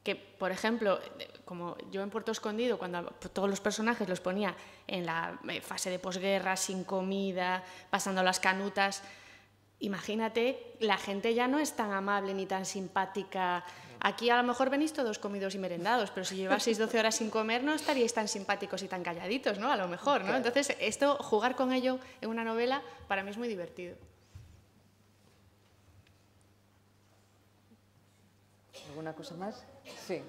que, por ejemplo, como yo en Puerto Escondido, cuando todos los personajes los ponía en la fase de posguerra, sin comida, pasando las canutas, imagínate, la gente ya no es tan amable ni tan simpática. Aquí a lo mejor venís todos comidos y merendados, pero si llevaseis 12 horas sin comer no estaríais tan simpáticos y tan calladitos, ¿no? A lo mejor, ¿no? Entonces, esto, jugar con ello en una novela, para mí es muy divertido. ¿Alguna cosa más? Sí.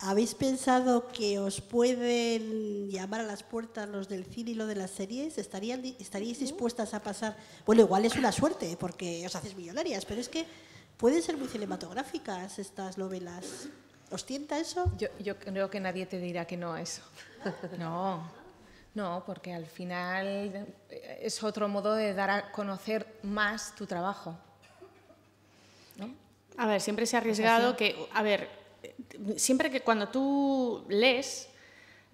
¿Habéis pensado que os pueden llamar a las puertas los del cine y los de las series? ¿Estaríais dispuestas a pasar? Bueno, igual es una suerte, porque os haces millonarias, pero es que pueden ser muy cinematográficas estas novelas. ¿Os tienta eso? Yo creo que nadie te dirá que no a eso. No, porque al final es otro modo de dar a conocer más tu trabajo, ¿no? A ver, siempre se ha arriesgado que, a ver, siempre que cuando tú lees,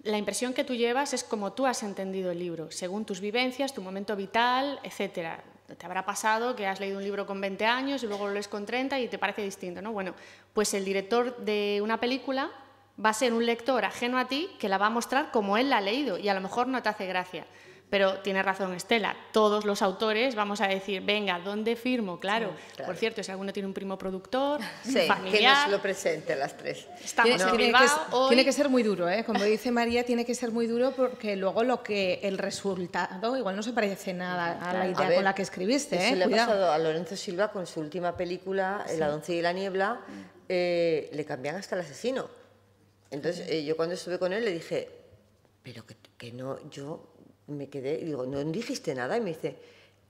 la impresión que tú llevas es como tú has entendido el libro, según tus vivencias, tu momento vital, etcétera. Te habrá pasado que has leído un libro con 20 años y luego lo lees con 30 y te parece distinto, ¿no? Bueno, pues el director de una película va a ser un lector ajeno a ti que la va a mostrar como él la ha leído y a lo mejor no te hace gracia. Pero tiene razón Estela, todos los autores vamos a decir, venga, ¿dónde firmo? Claro. Por cierto, si alguno tiene un primo productor, familiar... que nos lo presente las 3. Estamos en Bilbao, tiene que ser muy duro, ¿eh? Como dice María, tiene que ser muy duro porque luego el resultado igual no se parece nada a la idea con la que escribiste. Eso le ha pasado a Lorenzo Silva con su última película, La doncella y la niebla, le cambian hasta el asesino. Entonces, yo cuando estuve con él le dije, pero que no, yo... Me quedé y digo, ¿no dijiste nada? Y me dice,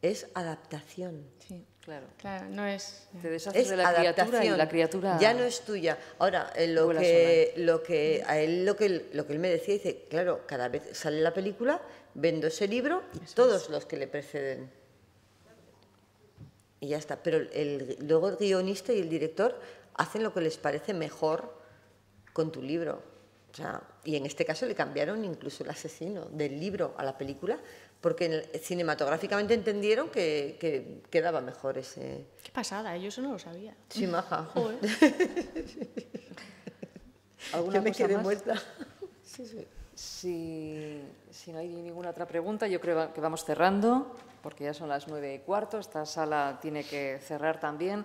es adaptación. Sí, claro. Claro, no es... Te deshaces de la criatura y la criatura... Ya no es tuya. Ahora, lo que él me decía, dice, claro, cada vez sale la película, vendo ese libro y todos los que le preceden. Y ya está. Pero luego el guionista y el director hacen lo que les parece mejor con tu libro. O sea, y en este caso le cambiaron incluso el asesino del libro a la película porque cinematográficamente entendieron que quedaba mejor ese... Qué pasada, yo eso no lo sabía. Sí, maja. Joder. ¿Alguna Yo me cosa quedé más? muerta. Si no hay ninguna otra pregunta, yo creo que vamos cerrando, porque ya son las 9:15, esta sala tiene que cerrar también.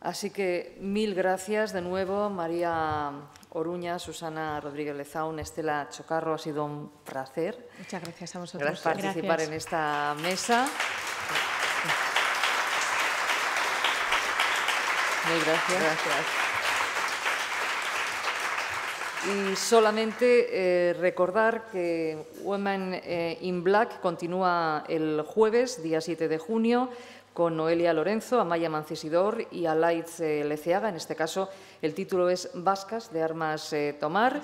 Así que 1000 gracias de nuevo, María Oruña, Susana Rodríguez Lezaun, Estela Chocarro, ha sido un placer. Muchas gracias a vosotros. Participar en esta mesa. Muy gracias. Y solamente recordar que Women in Black continúa el jueves, día 7 de junio, con Noelia Lorenzo, Amaya Mancisidor y Alaitz Leceaga. En este caso, el título es Vascas de armas tomar.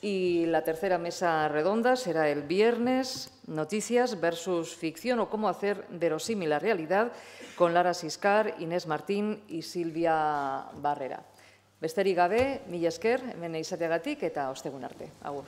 Y la tercera mesa redonda será el viernes, Noticias versus Ficción o cómo hacer verosímil la realidad, con Lara Siscar, Inés Martín y Silvia Barrera. Besterik gabe, mila esker, hemen izateagatik eta ostegun arte. Agur.